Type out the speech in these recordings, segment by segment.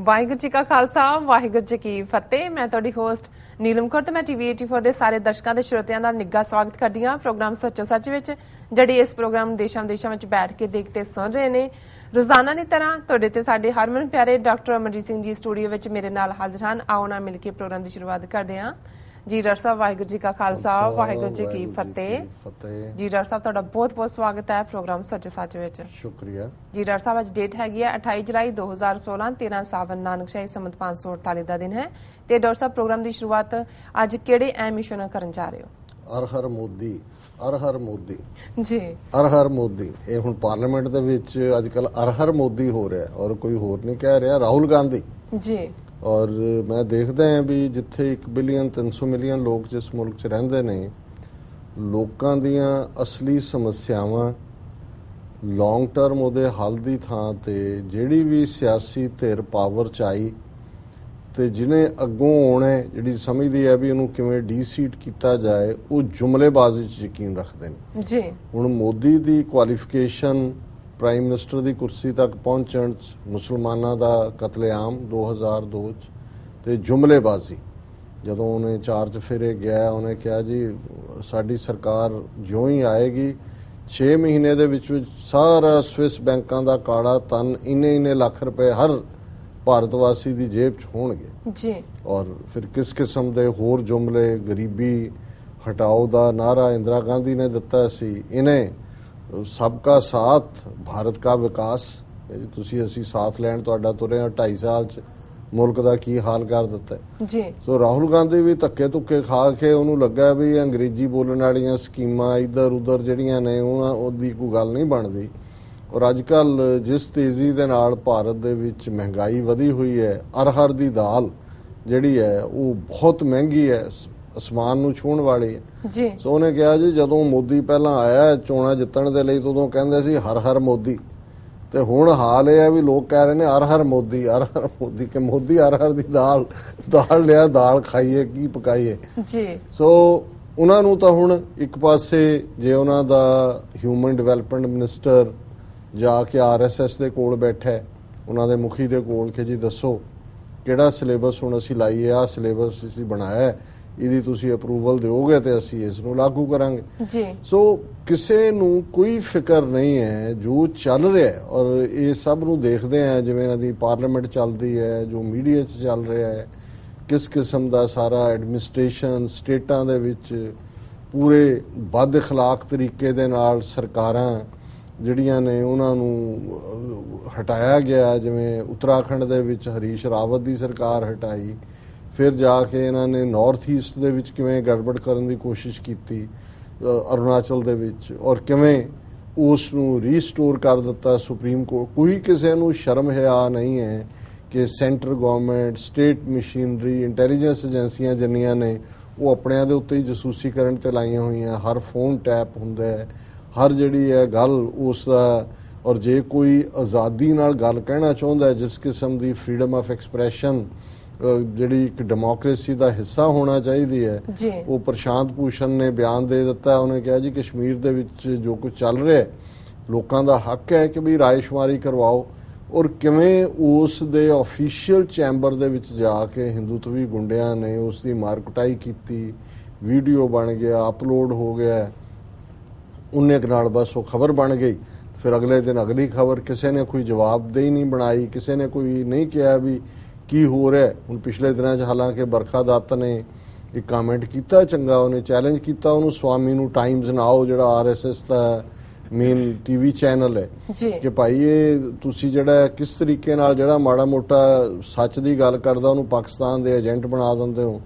ਵਾਹਿਗੁਰੂ ਜੀ ਕਾ ਖਾਲਸਾ ਵਾਹਿਗੁਰੂ ਜੀ ਕੀ ਫਤਿਹ। ਮੈਂ ਤੁਹਾਡੀ ਹੋਸਟ ਨੀਲਮ ਕੌਰ ਤੇ ਮੈਂ ਟੀਵੀ 84 ਦੇ ਸਾਰੇ ਦਰਸ਼ਕਾਂ ਤੇ ਸਰੋਤਿਆਂ ਦਾ ਨਿੱਘਾ ਸਵਾਗਤ ਕਰਦੀ ਹਾਂ ਪ੍ਰੋਗਰਾਮ ਸੱਚੋ ਸੱਚ ਵਿੱਚ, ਜਿਹੜੇ ਇਸ ਪ੍ਰੋਗਰਾਮ ਦੇਸ਼ਾਂ ਵਿਦੇਸ਼ਾਂ ਵਿੱਚ ਬੈਠ ਕੇ ਦੇਖਦੇ ਸੁਣ ਰਹੇ ਨੇ। ਰੋਜ਼ਾਨਾ ਦੀ ਤਰ੍ਹਾਂ ਤੁਹਾਡੇ ਤੇ ਸਾਡੇ ਹਰਮਨ ਪਿਆਰੇ ਡਾਕਟਰ ਅਮਰਜੀਤ ਸਿੰਘ ਜੀ ਸਟੂਡੀਓ ਵਿੱਚ ਮੇਰੇ ਨਾਲ ਹਾਜ਼ਰ ਹਨ। ਆਓ ਨਾ ਮਿਲ ਕੇ ਪ੍ਰੋਗਰਾਮ ਦੀ ਸ਼ੁਰੂਆਤ ਕਰਦੇ ਹਾਂ। ਜੀ ਡਾਕਟਰ ਸਾਹਿਬ ਵਾਹਿਗੁਰੂ ਜੀ ਕਾ ਖਾਲਸਾ ਵਾਹਿਗੁਰੂ ਜੀ ਕੀ ਫਤਿਹ। ਜੀ ਡਾਕਟਰ ਸਾਹਿਬ ਤੁਹਾਡਾ ਬਹੁਤ ਬਹੁਤ ਸਵਾਗਤ ਹੈ ਪ੍ਰੋਗਰਾਮ ਸੱਚੋ ਸੱਚ ਵਿੱਚ। ਸ਼ੁਕਰੀਆ ਜੀ ਡਾਕਟਰ ਸਾਹਿਬ, ਅੱਜ ਡੇਟ ਹੈਗੀ ਹੈ 28 ਜੁਲਾਈ 2016, 13 ਸਾਵਨ ਨਾਨਕਸ਼ਾਹੀ ਸੰਮਤ 548 ਦਾ ਦਿਨ ਹੈ। ਤੇ ਡਾਕਟਰ ਸਾਹਿਬ ਪ੍ਰੋਗਰਾਮ ਦੀ ਸ਼ੁਰੂਆਤ ਅੱਜ ਕਿਹੜੇ ਅਹਿਮ ਇਸ਼ੂ ਨਾਲ ਕਰਨ ਜਾ ਰਹੇ ਹੋ? ਹਰ ਹਰ ਮੋਦੀ, ਹਰ ਹਰ ਮੋਦੀ ਜੀ, ਹਰ ਹਰ ਮੋਦੀ। ਇਹ ਹੁਣ ਪਾਰਲੀਮੈਂਟ ਦੇ ਵਿੱਚ ਅੱਜ ਕੱਲ ਹਰ ਹਰ ਮੋਦੀ ਹੋ ਰਿਹਾ ਔਰ ਕੋਈ ਹੋਰ ਨਹੀਂ ਕਹਿ ਰਿਹਾ, ਰਾਹੁਲ ਗਾਂਧੀ ਜੀ। ਔਰ ਮੈਂ ਦੇਖਦਾ ਹਾਂ ਵੀ ਜਿੱਥੇ 1 ਬਿਲੀਅਨ 300 ਮਿਲੀਅਨ ਲੋਕ ਜਿਸ ਮੁਲਕ 'ਚ ਰਹਿੰਦੇ ਨੇ, ਲੋਕਾਂ ਦੀਆਂ ਅਸਲੀ ਸਮੱਸਿਆਵਾਂ ਲੌਂਗ ਟਰਮ ਉਹਦੇ ਹੱਲ ਦੀ ਥਾਂ ਤੇ ਜਿਹੜੀ ਵੀ ਸਿਆਸੀ ਧਿਰ ਪਾਵਰ 'ਚ ਆਈ ਤੇ ਜਿਹਨੇ ਅੱਗੋਂ ਆਉਣਾ, ਜਿਹੜੀ ਸਮਝਦੀ ਹੈ ਵੀ ਉਹਨੂੰ ਕਿਵੇਂ ਡੀਸੀਟ ਕੀਤਾ ਜਾਏ, ਉਹ ਜੁਮਲੇਬਾਜ਼ੀ 'ਚ ਯਕੀਨ ਰੱਖਦੇ ਨੇ ਜੀ। ਹੁਣ ਮੋਦੀ ਦੀ ਕੁਆਲੀਫਿਕੇਸ਼ਨ ਪ੍ਰਾਈਮ ਮਿਨਿਸਟਰ ਦੀ ਕੁਰਸੀ ਤੱਕ ਪਹੁੰਚਣ 'ਚ ਮੁਸਲਮਾਨਾਂ ਦਾ ਕਤਲੇਆਮ 2002 'ਚ ਤੇ ਜੁਮਲੇਬਾਜ਼ੀ, ਜਦੋਂ ਉਹਨੇ ਚਾਰਜ ਫੇਰੇ ਗਿਆ, ਉਹਨੇ ਕਿਹਾ ਜੀ ਸਾਡੀ ਸਰਕਾਰ ਜਿਉਂ ਹੀ ਆਏਗੀ 6 ਮਹੀਨੇ ਦੇ ਵਿੱਚ ਸਾਰਾ ਸਵਿਸ ਬੈਂਕਾਂ ਦਾ ਕਾਲਾ ਧਨ ਇੰਨੇ ਲੱਖ ਰੁਪਏ ਹਰ ਭਾਰਤ ਵਾਸੀ ਦੀ ਜੇਬ 'ਚ ਹੋਣਗੇ ਜੀ। ਔਰ ਫਿਰ ਕਿਸ ਕਿਸਮ ਦੇ ਹੋਰ ਜੁਮਲੇ, ਗਰੀਬੀ ਹਟਾਓ ਦਾ ਨਾਰਾ ਇੰਦਰਾ ਗਾਂਧੀ ਨੇ ਦਿੱਤਾ ਸੀ, ਇਹਨੇ सबका साथ भारत का विकास, ਤੁਸੀਂ ਅਸੀਂ ਸਾਥ ਲੈਣ ਤੁਹਾਡਾ ਤੁਰੇ 2.5 ਸਾਲ 'ਚ ਮੁਲਕ ਦਾ ਕੀ ਹਾਲ ਕਰ ਦਿੱਤਾ ਜੀ। ਸੋ ਰਾਹੁਲ ਗਾਂਧੀ ਵੀ ਧੱਕੇ ਧੁੱਕੇ ਖਾ ਕੇ ਉਹਨੂੰ ਲੱਗਾ ਵੀ ਅੰਗਰੇਜ਼ੀ ਬੋਲਣ ਵਾਲੀਆਂ ਸਕੀਮਾਂ ਇੱਧਰ ਉੱਧਰ ਜਿਹੜੀਆਂ ਨੇ ਉਹਦੀ ਕੋਈ ਗੱਲ ਨਹੀਂ ਬਣਦੀ। ਔਰ ਅੱਜ ਕੱਲ ਜਿਸ ਤੇਜ਼ੀ ਦੇ ਨਾਲ ਭਾਰਤ ਦੇ ਵਿੱਚ ਮਹਿੰਗਾਈ ਵਧੀ ਹੋਈ ਹੈ, ਅਰਹਰ ਦੀ ਦਾਲ ਜਿਹੜੀ ਹੈ ਉਹ ਬਹੁਤ ਮਹਿੰਗੀ ਹੈ, ਅਸਮਾਨ ਨੂੰ ਛੂਹਣ ਵਾਲੀ ਹੈ ਜੀ। ਸੋ ਉਹਨੇ ਕਿਹਾ ਜੀ ਜਦੋਂ ਮੋਦੀ ਪਹਿਲਾਂ ਆਇਆ ਚੋਣਾਂ ਜਿੱਤਣ ਦੇ ਲਈ, ਉਦੋਂ ਕਹਿੰਦੇ ਸੀ ਹਰ ਹਰ ਮੋਦੀ, ਤੇ ਹੁਣ ਹਾਲ ਇਹ ਹੈ ਵੀ ਲੋਕ ਕਹਿ ਰਹੇ ਨੇ ਹਰ ਹਰ ਮੋਦੀ, ਹਰ ਹਰ ਮੋਦੀ, ਕਿ ਮੋਦੀ ਹਰ ਹਰ ਦੀ ਦਾਲ ਲਿਆ, ਦਾਲ ਖਾਈਏ ਕੀ ਪਕਾਈਏ ਜੀ। ਸੋ ਉਹਨਾਂ ਨੂੰ ਤਾਂ ਹੁਣ ਇੱਕ ਪਾਸੇ ਜੇ ਉਹਨਾਂ ਦਾ ਹਿਊਮਨ ਡਿਵੈਲਪਮੈਂਟ ਮਿਨਿਸਟਰ ਜਾ ਕੇ RSS ਦੇ ਕੋਲ ਬੈਠਾ, ਉਹਨਾਂ ਦੇ ਮੁਖੀ ਦੇ ਕੋਲ ਕਿ ਜੀ ਦੱਸੋ ਕਿਹੜਾ ਸਿਲੇਬਸ ਹੁਣ ਅਸੀਂ ਲਾਈਏ, ਆਹ ਸਿਲੇਬਸ ਅਸੀਂ ਬਣਾਇਆ, ਇਹਦੀ ਤੁਸੀਂ ਅਪਰੂਵਲ ਦਿਓਗੇ ਤੇ ਅਸੀਂ ਇਸ ਨੂੰ ਲਾਗੂ ਕਰਾਂਗੇ ਜੀ। ਸੋ ਕਿਸੇ ਨੂੰ ਕੋਈ ਫਿਕਰ ਨਹੀਂ ਹੈ ਜੋ ਚੱਲ ਰਿਹਾ, ਔਰ ਇਹ ਸਭ ਨੂੰ ਦੇਖਦੇ ਆ ਜਿਵੇਂ ਇਹਨਾਂ ਦੀ ਪਾਰਲੀਮੈਂਟ ਚੱਲਦੀ ਹੈ, ਜੋ ਮੀਡੀਆ 'ਚ ਚੱਲ ਰਿਹਾ ਹੈ, ਕਿਸ ਕਿਸਮ ਦਾ ਸਾਰਾ ਐਡਮਿਨਿਸਟ੍ਰੇਸ਼ਨ ਸਟੇਟਾਂ ਦੇ ਵਿੱਚ ਪੂਰੇ ਬਦ ਇਖਲਾਕ ਤਰੀਕੇ ਦੇ ਨਾਲ ਸਰਕਾਰਾਂ ਜਿਹੜੀਆਂ ਨੇ ਉਹਨਾਂ ਨੂੰ ਹਟਾਇਆ ਗਿਆ। ਜਿਵੇਂ ਉੱਤਰਾਖੰਡ ਦੇ ਵਿੱਚ ਹਰੀਸ਼ ਰਾਵਤ ਦੀ ਸਰਕਾਰ ਹਟਾਈ, ਫਿਰ ਜਾ ਕੇ ਇਹਨਾਂ ਨੇ ਨਾਰਥ ਈਸਟ ਦੇ ਵਿੱਚ ਕਿਵੇਂ ਗੜਬੜ ਕਰਨ ਦੀ ਕੋਸ਼ਿਸ਼ ਕੀਤੀ ਅਰੁਣਾਚਲ ਦੇ ਵਿੱਚ, ਔਰ ਕਿਵੇਂ ਉਸ ਨੂੰ ਰੀਸਟੋਰ ਕਰ ਦਿੱਤਾ ਸੁਪਰੀਮ ਕੋਰਟ। ਕੋਈ ਕਿਸੇ ਨੂੰ ਸ਼ਰਮ ਹਿਆ ਨਹੀਂ ਹੈ ਕਿ centre government, state machinery, intelligence ਏਜੰਸੀਆਂ ਜਿੰਨੀਆਂ ਨੇ ਉਹ ਆਪਣਿਆਂ ਦੇ ਉੱਤੇ ਹੀ ਜਸੂਸੀ ਕਰਨ ਤੇ ਲਾਈਆਂ ਹੋਈਆਂ। ਹਰ ਫੋਨ ਟੈਪ ਹੁੰਦਾ ਹੈ, ਹਰ ਜਿਹੜੀ ਹੈ ਗੱਲ ਉਸ ਦਾ, ਔਰ ਜੇ ਕੋਈ ਆਜ਼ਾਦੀ ਨਾਲ ਗੱਲ ਕਹਿਣਾ ਚਾਹੁੰਦਾ, ਜਿਸ ਕਿਸਮ ਦੀ ਫਰੀडम ਆਫ ਐਕਸਪ੍ਰੈਸ਼ਨ ਜਿਹੜੀ ਇੱਕ ਡੈਮੋਕ੍ਰੇਸੀ ਦਾ ਹਿੱਸਾ ਹੋਣਾ ਚਾਹੀਦੀ ਹੈ, ਉਹ ਪ੍ਰਸ਼ਾਂਤ ਭੂਸ਼ਣ ਨੇ ਬਿਆਨ ਦੇ ਦਿੱਤਾ। ਉਹਨੇ ਕਿਹਾ ਜੀ ਕਸ਼ਮੀਰ ਦੇ ਵਿੱਚ ਜੋ ਕੁਝ ਚੱਲ ਰਿਹਾ, ਲੋਕਾਂ ਦਾ ਹੱਕ ਹੈ ਕਿ ਵੀ ਰਾਏਸ਼ੁਮਾਰੀ ਕਰਵਾਓ, ਔਰ ਕਿਵੇਂ ਉਸ ਦੇ ਆਫੀਸ਼ੀਅਲ ਚੈਂਬਰ ਦੇ ਵਿੱਚ ਜਾ ਕੇ ਹਿੰਦੂਤਵੀ ਗੁੰਡਿਆਂ ਨੇ ਉਸ ਦੀ ਮਾਰ ਕੁਟਾਈ ਕੀਤੀ, ਵੀਡੀਓ ਬਣ ਗਿਆ, ਅਪਲੋਡ ਹੋ ਗਿਆ, ਉਹਨੇ ਨਾਲ ਬਸ ਉਹ ਖਬਰ ਬਣ ਗਈ। ਫਿਰ ਅਗਲੇ ਦਿਨ ਅਗਲੀ ਖਬਰ, ਕਿਸੇ ਨੇ ਕੋਈ ਜਵਾਬਦੇਹੀ ਨਹੀਂ ਬਣਾਈ, ਕਿਸੇ ਨੇ ਕੋਈ ਨਹੀਂ ਕਿਹਾ ਵੀ ਕੀ ਹੋ ਰਿਹਾ। ਹੁਣ ਪਿਛਲੇ ਦਿਨਾਂ 'ਚ ਹਾਲਾਂਕਿ ਬਰਖਾ ਦੱਤ ਨੇ ਇੱਕ ਕਮੈਂਟ ਕੀਤਾ ਚੰਗਾ, ਉਹਨੇ ਚੈਲੰਜ ਕੀਤਾ ਉਹਨੂੰ, ਸਵਾਮੀ ਨੂੰ, ਟਾਈਮਜ਼ ਨਾਓ ਜਿਹੜਾ RSS ਦਾ ਮੇਨ TV ਚੈਨਲ ਹੈ, ਕਿ ਭਾਈ ਇਹ ਤੁਸੀਂ ਜਿਹੜਾ ਕਿਸ ਤਰੀਕੇ ਨਾਲ ਜਿਹੜਾ ਮਾੜਾ ਮੋਟਾ ਸੱਚ ਦੀ ਗੱਲ ਕਰਦਾ ਉਹਨੂੰ ਪਾਕਿਸਤਾਨ ਦੇ ਏਜੰਟ ਬਣਾ ਦਿੰਦੇ ਹੋ।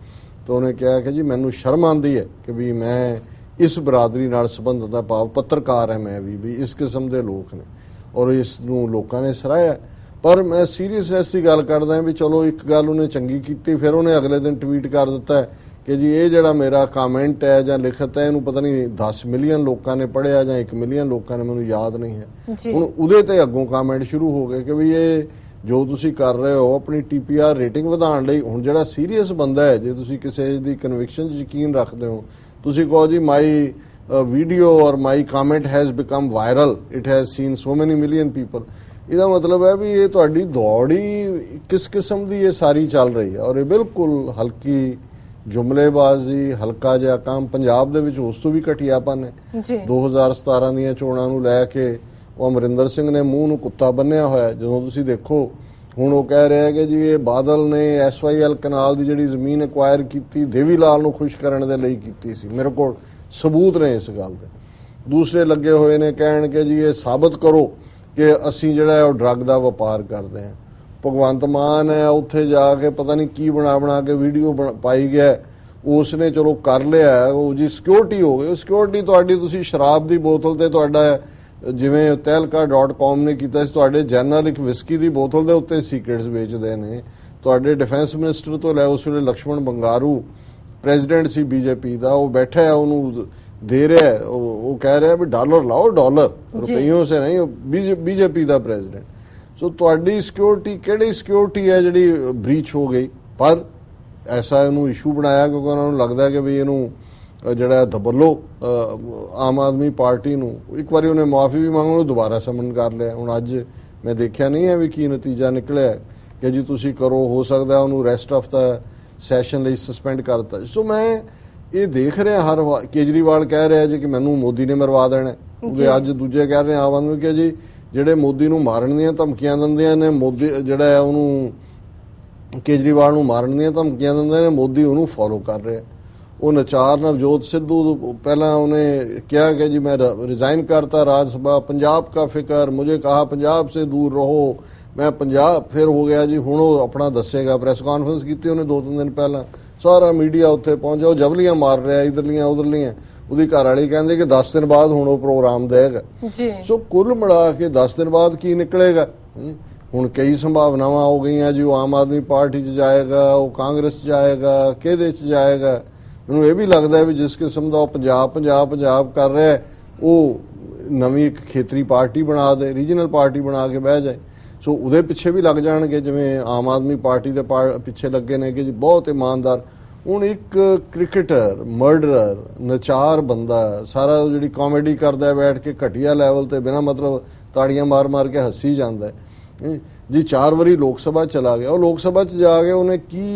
ਤਾਂ ਉਹਨੇ ਕਿਹਾ ਕਿ ਜੀ ਮੈਨੂੰ ਸ਼ਰਮ ਆਉਂਦੀ ਹੈ ਕਿ ਵੀ ਮੈਂ ਇਸ ਬਰਾਦਰੀ ਨਾਲ ਸੰਬੰਧ ਦਾ, ਭਾਵ ਪੱਤਰਕਾਰ ਹੈ ਮੈਂ ਵੀ ਇਸ ਕਿਸਮ ਦੇ ਲੋਕ ਨੇ, ਔਰ ਇਸ ਨੂੰ ਲੋਕਾਂ ਨੇ ਸਰਾਹਿਆ। ਪਰ ਮੈਂ ਸੀਰੀਅਸਨੈਸ ਦੀ ਗੱਲ ਕਰਦਾ ਵੀ ਚਲੋ ਇੱਕ ਗੱਲ ਉਹਨੇ ਚੰਗੀ ਕੀਤੀ, ਫਿਰ ਉਹਨੇ ਅਗਲੇ ਦਿਨ ਟਵੀਟ ਕਰ ਦਿੱਤਾ ਕਿ ਜੀ ਇਹ ਜਿਹੜਾ ਮੇਰਾ ਕਮੈਂਟ ਹੈ ਜਾਂ ਲਿਖਤ ਹੈ, ਇਹਨੂੰ ਪਤਾ ਨਹੀਂ 10 ਮਿਲੀਅਨ ਲੋਕਾਂ ਨੇ ਪੜ੍ਹਿਆ ਜਾਂ 1 ਮਿਲੀਅਨ ਲੋਕਾਂ ਨੇ, ਮੈਨੂੰ ਯਾਦ ਨਹੀਂ ਹੈ। ਹੁਣ ਉਹਦੇ ਤੇ ਅੱਗੋਂ ਕਮੈਂਟ ਸ਼ੁਰੂ ਹੋ ਗਏ ਕਿ ਵੀ ਇਹ ਜੋ ਤੁਸੀਂ ਕਰ ਰਹੇ ਹੋ ਆਪਣੀ TPR ਰੇਟਿੰਗ ਵਧਾਉਣ ਲਈ। ਹੁਣ ਜਿਹੜਾ ਸੀਰੀਅਸ ਬੰਦਾ ਹੈ, ਜੇ ਤੁਸੀਂ ਕਿਸੇ ਦੀ ਕਨਵਿਕਸ਼ਨ 'ਚ ਯਕੀਨ ਰੱਖਦੇ ਹੋ, ਤੁਸੀਂ ਕਹੋ ਜੀ ਮਾਈ video or my comment has become viral, it has seen so many million people, ਇਹਦਾ ਮਤਲਬ ਹੈ ਵੀ ਇਹ ਤੁਹਾਡੀ ਦੌੜ ਹੀ ਕਿਸ ਕਿਸਮ ਦੀ ਇਹ ਸਾਰੀ ਚੱਲ ਰਹੀ ਹੈ। ਔਰ ਇਹ ਬਿਲਕੁਲ ਹਲਕੀ ਜੁਮਲੇਬਾਜ਼ੀ, ਹਲਕਾ ਜਿਹਾ ਕੰਮ ਪੰਜਾਬ ਦੇ ਵਿੱਚ ਉਸ ਤੋਂ ਵੀ ਘਟੀਆਪਨ ਹੈ। 2017 ਦੀਆਂ ਚੋਣਾਂ ਨੂੰ ਲੈ ਕੇ ਉਹ ਅਮਰਿੰਦਰ ਸਿੰਘ ਨੇ ਮੂੰਹ ਨੂੰ ਕੁੱਤਾ ਬੰਨਿਆ ਹੋਇਆ। ਜਦੋਂ ਤੁਸੀਂ ਦੇਖੋ ਹੁਣ ਉਹ ਕਹਿ ਰਿਹਾ ਕਿ ਜੀ ਇਹ ਬਾਦਲ ਨੇ SYL ਕਨਾਲ ਦੀ ਜਿਹੜੀ ਜ਼ਮੀਨ ਐਕਵਾਇਰ ਕੀਤੀ ਦੇਵੀ ਲਾਲ ਨੂੰ ਖੁਸ਼ ਕਰਨ ਦੇ ਲਈ ਕੀਤੀ ਸੀ। ਮੇਰੇ ਕੋਲ ਸਬੂਤ ਨੇ ਇਸ ਗੱਲ ਦੇ। ਦੂਸਰੇ ਲੱਗੇ ਹੋਏ ਨੇ ਕਹਿਣ ਕਿ ਜੀ ਇਹ ਸਾਬਤ ਕਰੋ ਕਿ ਅਸੀਂ ਜਿਹੜਾ ਉਹ ਡਰੱਗ ਦਾ ਵਪਾਰ ਕਰਦੇ ਹਾਂ। ਭਗਵੰਤ ਮਾਨ ਹੈ ਉੱਥੇ ਜਾ ਕੇ ਪਤਾ ਨਹੀਂ ਕੀ ਬਣਾ ਕੇ ਵੀਡੀਓ ਪਾਈ ਗਿਆ, ਉਸ ਨੇ ਚਲੋ ਕਰ ਲਿਆ, ਉਹ ਜੀ ਸਿਕਿਉਰਿਟੀ ਹੋ ਗਈ। ਸਿਕਿਉਰਿਟੀ ਤੁਹਾਡੀ ਤੁਸੀਂ ਸ਼ਰਾਬ ਦੀ ਬੋਤਲ ਤੇ ਤੁਹਾਡਾ ਜਿਵੇਂ ਤਹਿਲਕਾ.com ਨੇ ਕੀਤਾ ਸੀ, ਤੁਹਾਡੇ ਜਨਰਲ ਇੱਕ ਵਿਸਕੀ ਦੀ ਬੋਤਲ ਦੇ ਉੱਤੇ ਸੀਕ੍ਰੇਟਸ ਵੇਚਦੇ ਨੇ। ਤੁਹਾਡੇ ਡਿਫੈਂਸ ਮਿਨਿਸਟਰ ਤੋਂ ਲੈ ਉਸ ਵੇਲੇ ਲਕਸ਼ਮਣ ਬੰਗਾਰੂ ਪ੍ਰੈਜ਼ੀਡੈਂਟ ਸੀ BJP ਦਾ, ਉਹ ਬੈਠਾ ਹੈ ਉਹਨੂੰ ਦੇ ਰਿਹਾ, ਉਹ ਕਹਿ ਰਿਹਾ ਵੀ ਡਾਲਰ ਲਾਓ, ਡਾਲਰ ਰੁਪਈਓ ਸੇ ਨਹੀਂ, BJP ਦਾ ਪ੍ਰੈਜ਼ੀਡੈਂਟ। ਸੋ ਤੁਹਾਡੀ ਸਿਕਿਉਰਿਟੀ ਕਿਹੜੀ ਸਿਕਿਉਰਿਟੀ ਹੈ ਜਿਹੜੀ ਬ੍ਰੀਚ ਹੋ ਗਈ? ਪਰ ਐਸਾ ਇਹਨੂੰ ਇਸ਼ੂ ਬਣਾਇਆ ਕਿਉਂਕਿ ਉਹਨਾਂ ਨੂੰ ਲੱਗਦਾ ਕਿ ਵੀ ਇਹਨੂੰ ਜਿਹੜਾ ਦਬੱਲੋ ਆਮ ਆਦਮੀ ਪਾਰਟੀ ਨੂੰ। ਇੱਕ ਵਾਰੀ ਉਹਨੇ ਮਾਫੀ ਵੀ ਮੰਗ, ਉਹਨੂੰ ਦੁਬਾਰਾ ਸਮਨ ਕਰ ਲਿਆ। ਹੁਣ ਅੱਜ ਮੈਂ ਦੇਖਿਆ ਨਹੀਂ ਹੈ ਵੀ ਕੀ ਨਤੀਜਾ ਨਿਕਲਿਆ ਕਿ ਜੀ ਤੁਸੀਂ ਕਰੋ, ਹੋ ਸਕਦਾ ਉਹਨੂੰ ਰੈਸਟ ਆਫ ਦਾ ਸੈਸ਼ਨ ਲਈ ਸਸਪੈਂਡ ਕਰ ਦਿੱਤਾ। ਸੋ ਮੈਂ ਇਹ ਦੇਖ ਰਿਹਾ ਕੇਜਰੀਵਾਲ ਕਹਿ ਰਿਹਾ ਜੀ ਕਿ ਮੈਨੂੰ ਮੋਦੀ ਨੇ ਮਰਵਾ ਦੇਣਾ। ਅੱਜ ਦੂਜੇ ਕਹਿ ਰਹੇ ਆਮ ਆਦਮੀ ਕਿ ਜੀ ਜਿਹੜੇ ਮੋਦੀ ਨੂੰ ਮਾਰਨ ਦੀਆਂ ਧਮਕੀਆਂ ਦਿੰਦੇ ਨੇ, ਮੋਦੀ ਜਿਹੜਾ ਹੈ ਉਹਨੂੰ ਕੇਜਰੀਵਾਲ ਨੂੰ ਮਾਰਨ ਦੀਆਂ ਧਮਕੀਆਂ ਦਿੰਦੇ ਨੇ, ਮੋਦੀ ਉਹਨੂੰ ਫੋਲੋ ਕਰ ਰਿਹਾ। ਉਹ ਨਚਾਰ ਨਵਜੋਤ ਸਿੱਧੂ ਪਹਿਲਾਂ ਉਹਨੇ ਕਿਹਾ ਕਿ ਜੀ ਮੈਂ ਰਿਜ਼ਾਈਨ ਕਰਤਾ ਰਾਜ ਸਭਾ, ਪੰਜਾਬ का फिक्र, मुझे कहा पंजाब से दूर रहो, मैं पंजाब फिर हो गया जी। ਹੁਣ ਉਹ ਆਪਣਾ ਦੱਸੇਗਾ। ਪ੍ਰੈਸ ਕਾਨਫਰੰਸ ਕੀਤੀ ਉਹਨੇ 2-3 ਦਿਨ ਪਹਿਲਾਂ, ਸਾਰਾ ਮੀਡੀਆ ਉੱਥੇ ਪਹੁੰਚਿਆ, ਉਹ ਜਬਲੀਆਂ ਮਾਰ ਰਿਹਾ ਇਧਰਲੀਆਂ ਉਧਰਲੀਆਂ। ਉਹਦੀ ਘਰ ਵਾਲੀ ਕਹਿੰਦੇ ਕਿ 10 ਦਿਨ ਬਾਅਦ ਹੁਣ ਉਹ ਪ੍ਰੋਗਰਾਮ ਦੇਗਾ ਜੀ। ਸੋ ਕੁੱਲ ਮਿਲਾ ਕੇ 10 ਦਿਨ ਬਾਅਦ ਕੀ ਨਿਕਲੇਗਾ? ਹੁਣ ਕਈ ਸੰਭਾਵਨਾਵਾਂ ਹੋ ਗਈਆਂ ਜੀ। ਉਹ ਆਮ ਆਦਮੀ ਪਾਰਟੀ 'ਚ ਜਾਏਗਾ, ਉਹ ਕਾਂਗਰਸ 'ਚ ਜਾਏਗਾ, ਕਿਹਦੇ 'ਚ ਜਾਏਗਾ? ਮੈਨੂੰ ਇਹ ਵੀ ਲੱਗਦਾ ਵੀ ਜਿਸ ਕਿਸਮ ਦਾ ਉਹ ਪੰਜਾਬ ਕਰ ਰਿਹਾ, ਉਹ ਨਵੀਂ ਇੱਕ ਖੇਤਰੀ ਪਾਰਟੀ ਬਣਾ ਦੇ, ਰੀਜਨਲ ਪਾਰਟੀ ਬਣਾ ਕੇ ਬਹਿ ਜਾਏ। ਸੋ ਉਹਦੇ ਪਿੱਛੇ ਵੀ ਲੱਗ ਜਾਣਗੇ ਜਿਵੇਂ ਆਮ ਆਦਮੀ ਪਾਰਟੀ ਦੇ ਪਿੱਛੇ ਲੱਗੇ ਨੇ ਕਿ ਜੀ ਬਹੁਤ ਇਮਾਨਦਾਰ। ਹੁਣ ਇੱਕ ਕ੍ਰਿਕਟਰ, ਮਰਡਰਰ, ਨਚਾਰ ਬੰਦਾ, ਸਾਰਾ ਉਹ ਜਿਹੜੀ ਕਾਮੇਡੀ ਕਰਦਾ ਬੈਠ ਕੇ ਘਟੀਆ ਲੈਵਲ ਤੇ ਬਿਨਾਂ ਮਤਲਬ ਤਾੜੀਆਂ ਮਾਰ ਕੇ ਹੱਸੀ ਜਾਂਦਾ ਜੀ। 4 ਵਾਰੀ ਲੋਕ ਸਭਾ ਚਲਾ ਗਿਆ। ਉਹ ਲੋਕ ਸਭਾ 'ਚ ਜਾ ਕੇ ਉਹਨੇ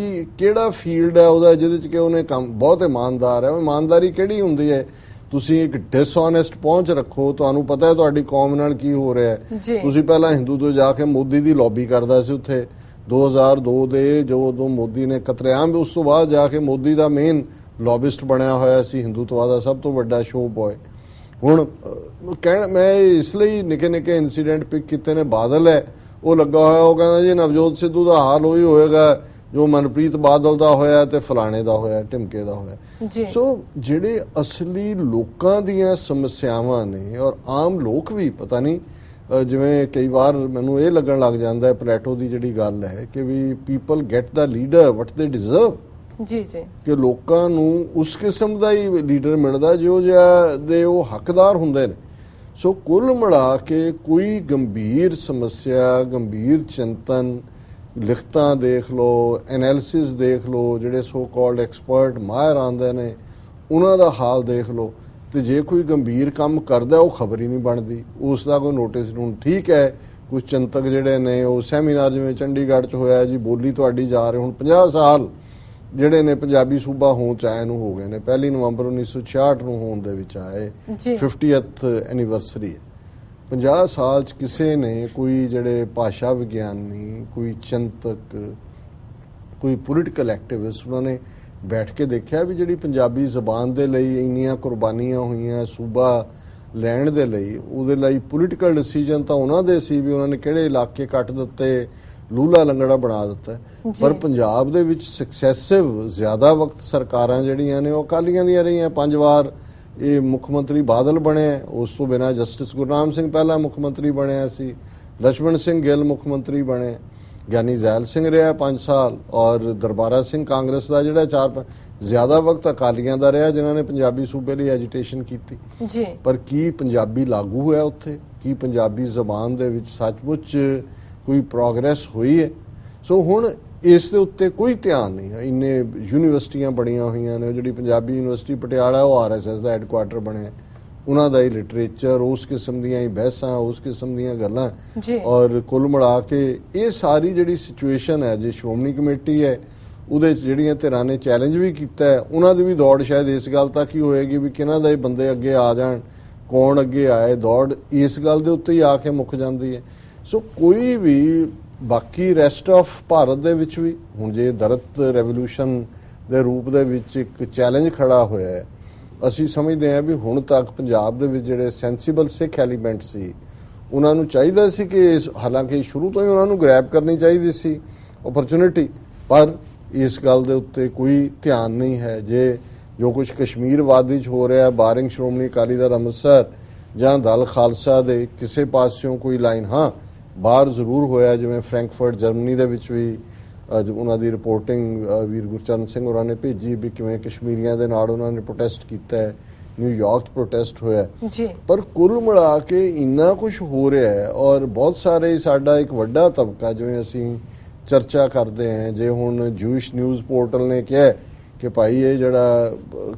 ਕਿਹੜਾ ਫੀਲਡ ਹੈ ਉਹਦਾ ਜਿਹਦੇ 'ਚ ਕਿ ਉਹਨੇ ਕੰਮ ਬਹੁਤ ਇਮਾਨਦਾਰ ਹੈ। ਉਹ ਇਮਾਨਦਾਰੀ ਕਿਹੜੀ ਹੁੰਦੀ ਹੈ? ਤੁਸੀਂ ਇੱਕ ਡਿਸਓਨੈਸਟ ਪਹੁੰਚ ਰੱਖੋ, ਤੁਹਾਨੂੰ ਪਤਾ ਹੈ ਤੁਹਾਡੀ ਕੌਮ ਨਾਲ ਕੀ ਹੋ ਰਿਹਾ ਹੈ। ਤੁਸੀਂ ਪਹਿਲਾਂ ਹਿੰਦੂ ਤੋਂ ਜਾ ਕੇ ਮੋਦੀ ਦੀ ਲੌਬੀ ਕਰਦਾ ਸੀ ਉੱਥੇ 2002 ਦੇ ਜਦੋਂ ਮੋਦੀ ਨੇ ਕਤਲੇਆਮ, ਉਸ ਤੋਂ ਬਾਅਦ ਜਾ ਕੇ ਮੋਦੀ ਦਾ ਮੇਨ ਲੌਬਿਸਟ ਬਣਿਆ ਹੋਇਆ ਸੀ, ਹਿੰਦੂਤਵਾ ਦਾ ਸਭ ਤੋਂ ਵੱਡਾ ਸ਼ੋਅ ਬॉय। ਹੁਣ ਮੈਂ ਇਸ ਲਈ ਨਿੱਕੇ ਇਨਸੀਡੈਂਟ ਪਿਕ ਕੀਤੇ ਨੇ। ਬਾਦਲ ਹੈ ਉਹ ਲੱਗਾ ਹੋਇਆ, ਉਹ ਕਹਿੰਦਾ ਜੀ ਨਵਜੋਤ ਸਿੱਧੂ ਦਾ ਹਾਲ ਉਹੀ ਹੋਏਗਾ ਜੋ ਮਨਪ੍ਰੀਤ ਬਾਦਲ ਦਾ ਹੋਇਆ ਤੇ ਫਲਾਣੇ ਦਾ ਹੋਇਆ, ਢਿਮਕੇ ਦਾ ਹੋਇਆ। ਸੋ ਜਿਹੜੇ ਅਸਲੀ ਲੋਕਾਂ ਦੀਆਂ ਸਮੱਸਿਆਵਾਂ ਨੇ, ਔਰ ਆਮ ਲੋਕ ਵੀ ਪਤਾ ਨਹੀਂ, ਜਿਵੇਂ ਕਈ ਵਾਰ ਮੈਨੂੰ ਇਹ ਲੱਗਣ ਲੱਗ ਜਾਂਦਾ ਹੈ ਪਲੇਟੋ ਦੀ ਜਿਹੜੀ ਗੱਲ ਹੈ ਕਿ ਵੀ ਪੀਪਲ ਗੈਟ ਦਾ ਲੀਡਰ ਵਟ ਦੇ ਡਿਜ਼ਰਵ। ਜੀ ਕਿ ਲੋਕਾਂ ਨੂੰ ਉਸ ਕਿਸਮ ਦਾ ਹੀ ਲੀਡਰ ਮਿਲਦਾ ਜੋ ਜਿਹਾ ਦੇ ਉਹ ਹੱਕਦਾਰ ਹੁੰਦੇ ਨੇ। ਸੋ ਕੁੱਲ ਮਿਲਾ ਕੇ ਕੋਈ ਗੰਭੀਰ ਸਮੱਸਿਆ, ਗੰਭੀਰ ਚਿੰਤਨ, ਲਿਖਤਾਂ ਦੇਖ ਲਓ, ਐਨਾਲਿਸਿਸ ਦੇਖ ਲਓ, ਜਿਹੜੇ ਸੋ ਕਾਲਡ ਐਕਸਪਰਟ ਮਾਹਿਰ ਆਉਂਦੇ ਨੇ ਉਹਨਾਂ ਦਾ ਹਾਲ ਦੇਖ ਲਓ, ਤੇ ਜੇ ਕੋਈ ਗੰਭੀਰ ਕੰਮ ਕਰਦਾ ਉਹ ਖਬਰ ਹੀ ਨਹੀਂ ਬਣਦੀ, ਉਸ ਦਾ ਕੋਈ ਨੋਟਿਸ ਨਹੀਂ। ਠੀਕ ਹੈ, ਕੁਝ ਚਿੰਤਕ ਜਿਹੜੇ ਨੇ ਉਹ ਸੈਮੀਨਾਰ ਜਿਵੇਂ ਚੰਡੀਗੜ੍ਹ 'ਚ ਹੋਇਆ ਜੀ, ਬੋਲੀ ਤੁਹਾਡੀ ਜਾ ਰਹੇ। ਹੁਣ 50 ਸਾਲ ਜਿਹੜੇ ਨੇ ਪੰਜਾਬੀ ਸੂਬਾ ਹੋਣ 'ਚ ਆਏ ਨੂੰ ਹੋ ਗਏ ਨੇ। 1 ਨਵੰਬਰ 1966 ਨੂੰ ਹੋਣ ਦੇ ਵਿੱਚ ਆਏ, 50th ਐਨੀਵਰਸਰੀ ਹੈ। 50 ਸਾਲ 'ਚ ਕਿਸੇ ਨੇ ਕੋਈ ਜਿਹੜੇ ਭਾਸ਼ਾ ਵਿਗਿਆਨੀ, ਕੋਈ ਚਿੰਤਕ, ਕੋਈ ਪੋਲੀਟੀਕਲ ਐਕਟਿਵਿਸਟ, ਉਹਨਾਂ ਨੇ ਬੈਠ ਕੇ ਦੇਖਿਆ ਵੀ ਜਿਹੜੀ ਪੰਜਾਬੀ ਜ਼ਬਾਨ ਦੇ ਲਈ ਇੰਨੀਆਂ ਕੁਰਬਾਨੀਆਂ ਹੋਈਆਂ ਸੂਬਾ ਲੈਣ ਦੇ ਲਈ, ਉਹਦੇ ਲਈ ਪੋਲੀਟੀਕਲ ਡਿਸੀਜਨ ਤਾਂ ਉਹਨਾਂ ਦੇ ਸੀ ਵੀ ਉਹਨਾਂ ਨੇ ਕਿਹੜੇ ਇਲਾਕੇ ਕੱਟ ਦਿੱਤੇ, ਲੂਲਾ ਲੰਗੜਾ ਬਣਾ ਦਿੱਤਾ। ਪਰ ਪੰਜਾਬ ਦੇ ਵਿੱਚ ਸਕਸੈਸਿਵ ਜ਼ਿਆਦਾ ਵਕਤ ਸਰਕਾਰਾਂ ਜਿਹੜੀਆਂ ਨੇ ਉਹ ਅਕਾਲੀਆਂ ਦੀਆਂ ਰਹੀਆਂ। 5 ਵਾਰ ਇਹ ਮੁੱਖ ਮੰਤਰੀ ਬਾਦਲ ਬਣਿਆ, ਉਸ ਤੋਂ ਬਿਨਾਂ ਜਸਟਿਸ ਗੁਰਨਾਮ ਸਿੰਘ ਪਹਿਲਾ ਮੁੱਖ ਮੰਤਰੀ ਬਣਿਆ ਸੀ, ਲਛਮਣ ਸਿੰਘ ਗਿੱਲ ਮੁੱਖ ਮੰਤਰੀ ਬਣੇ, ਗਿਆਨੀ ਜ਼ੈਲ ਸਿੰਘ ਰਿਹਾ 5 ਸਾਲ, ਔਰ ਦਰਬਾਰਾ ਸਿੰਘ ਕਾਂਗਰਸ ਦਾ ਜਿਹੜਾ 4 ਜ਼ਿਆਦਾ ਵਕਤ ਅਕਾਲੀਆਂ ਦਾ ਰਿਹਾ ਜਿਨ੍ਹਾਂ ਨੇ ਪੰਜਾਬੀ ਸੂਬੇ ਲਈ ਐਜੀਟੇਸ਼ਨ ਕੀਤੀ। ਪਰ ਕੀ ਪੰਜਾਬੀ ਲਾਗੂ ਹੋਇਆ ਉੱਥੇ? ਕੀ ਪੰਜਾਬੀ ਜ਼ਬਾਨ ਦੇ ਵਿੱਚ ਸੱਚਮੁੱਚ ਕੋਈ ਪ੍ਰੋਗਰੈਸ ਹੋਈ ਹੈ? ਸੋ ਹੁਣ ਇਸ ਦੇ ਉੱਤੇ ਕੋਈ ਧਿਆਨ ਨਹੀਂ ਹੈ। ਇੰਨੇ ਯੂਨੀਵਰਸਿਟੀਆਂ ਬਣੀਆਂ ਹੋਈਆਂ ਨੇ, ਜਿਹੜੀ ਪੰਜਾਬੀ ਯੂਨੀਵਰਸਿਟੀ ਪਟਿਆਲਾ ਉਹ RSS ਦਾ ਹੈੱਡਕੁਆਟਰ ਬਣਿਆ, ਉਹਨਾਂ ਦਾ ਹੀ ਲਿਟਰੇਚਰ, ਉਸ ਕਿਸਮ ਦੀਆਂ ਹੀ ਬਹਿਸਾਂ, ਉਸ ਕਿਸਮ ਦੀਆਂ ਗੱਲਾਂ। ਜੀ ਔਰ ਕੁੱਲ ਮਿਲਾ ਕੇ ਇਹ ਸਾਰੀ ਜਿਹੜੀ ਸਿਚੁਏਸ਼ਨ ਹੈ, ਜੇ ਸ਼੍ਰੋਮਣੀ ਕਮੇਟੀ ਹੈ ਉਹਦੇ 'ਚ ਜਿਹੜੀਆਂ ਧਿਰਾਂ ਨੇ ਚੈਲੰਜ ਵੀ ਕੀਤਾ ਹੈ, ਉਹਨਾਂ ਦੀ ਵੀ ਦੌੜ ਸ਼ਾਇਦ ਇਸ ਗੱਲ ਤੱਕ ਹੀ ਹੋਏਗੀ ਵੀ ਕਿਹਨਾਂ ਦੇ ਬੰਦੇ ਅੱਗੇ ਆ ਜਾਣ, ਕੌਣ ਅੱਗੇ ਆਏ, ਦੌੜ ਇਸ ਗੱਲ ਦੇ ਉੱਤੇ ਹੀ ਆ ਕੇ ਮੁੱਕ ਜਾਂਦੀ ਹੈ। ਸੋ ਕੋਈ ਵੀ ਬਾਕੀ ਰੈਸਟ ਆਫ ਭਾਰਤ ਦੇ ਵਿੱਚ ਵੀ ਹੁਣ ਜੇ ਦਲਿਤ ਰੈਵੋਲੂਸ਼ਨ ਦੇ ਰੂਪ ਦੇ ਵਿੱਚ ਇੱਕ ਚੈਲੰਜ ਖੜਾ ਹੋਇਆ ਹੈ, ਅਸੀਂ ਸਮਝਦੇ ਹਾਂ ਵੀ ਹੁਣ ਤੱਕ ਪੰਜਾਬ ਦੇ ਵਿੱਚ ਜਿਹੜੇ ਸੈਂਸੀਬਲ ਸਿੱਖ ਐਲੀਮੈਂਟ ਸੀ ਉਹਨਾਂ ਨੂੰ ਚਾਹੀਦਾ ਸੀ ਕਿ ਹਾਲਾਂਕਿ ਸ਼ੁਰੂ ਤੋਂ ਹੀ ਉਹਨਾਂ ਨੂੰ ਗ੍ਰੈਬ ਕਰਨੀ ਚਾਹੀਦੀ ਸੀ ਓਪਰਚੁਨਿਟੀ, ਪਰ ਇਸ ਗੱਲ ਦੇ ਉੱਤੇ ਕੋਈ ਧਿਆਨ ਨਹੀਂ ਹੈ। ਜੇ ਜੋ ਕੁਝ ਕਸ਼ਮੀਰ ਵਾਦੀ 'ਚ ਹੋ ਰਿਹਾ, ਬਾਰਿੰਗ ਸ਼੍ਰੋਮਣੀ ਅਕਾਲੀ ਦਲ ਅੰਮ੍ਰਿਤਸਰ ਜਾਂ ਦਲ ਖਾਲਸਾ ਦੇ ਕਿਸੇ ਪਾਸਿਓਂ ਕੋਈ ਲਾਈਨ ਹਾਂ ਬਾਹਰ ਜ਼ਰੂਰ ਹੋਇਆ, ਜਿਵੇਂ ਫਰੈਂਕਫਰਟ ਜਰਮਨੀ ਦੇ ਵਿੱਚ ਵੀ ਅੱਜ ਉਹਨਾਂ ਦੀ ਰਿਪੋਰਟਿੰਗ ਵੀਰ ਗੁਰਚਰਨ ਸਿੰਘ ਹੋਰਾਂ ਨੇ ਭੇਜੀ ਵੀ ਕਿਵੇਂ ਕਸ਼ਮੀਰੀਆਂ ਦੇ ਨਾਲ ਉਹਨਾਂ ਨੇ ਪ੍ਰੋਟੈਸਟ ਕੀਤਾ ਹੈ, ਨਿਊਯਾਰਕ ਪ੍ਰੋਟੈਸਟ ਹੋਇਆ ਜੀ। ਪਰ ਕੁੱਲ ਮਿਲਾ ਕੇ ਇੰਨਾ ਕੁਝ ਹੋ ਰਿਹਾ ਹੈ ਔਰ ਬਹੁਤ ਸਾਰੇ ਸਾਡਾ ਇੱਕ ਵੱਡਾ ਤਬਕਾ, ਜਿਵੇਂ ਅਸੀਂ ਚਰਚਾ ਕਰਦੇ ਹਾਂ, ਜੇ ਹੁਣ ਜੂਇਸ਼ ਨਿਊਜ਼ ਪੋਰਟਲ ਨੇ ਕਿਹਾ ਕਿ ਭਾਈ ਇਹ ਜਿਹੜਾ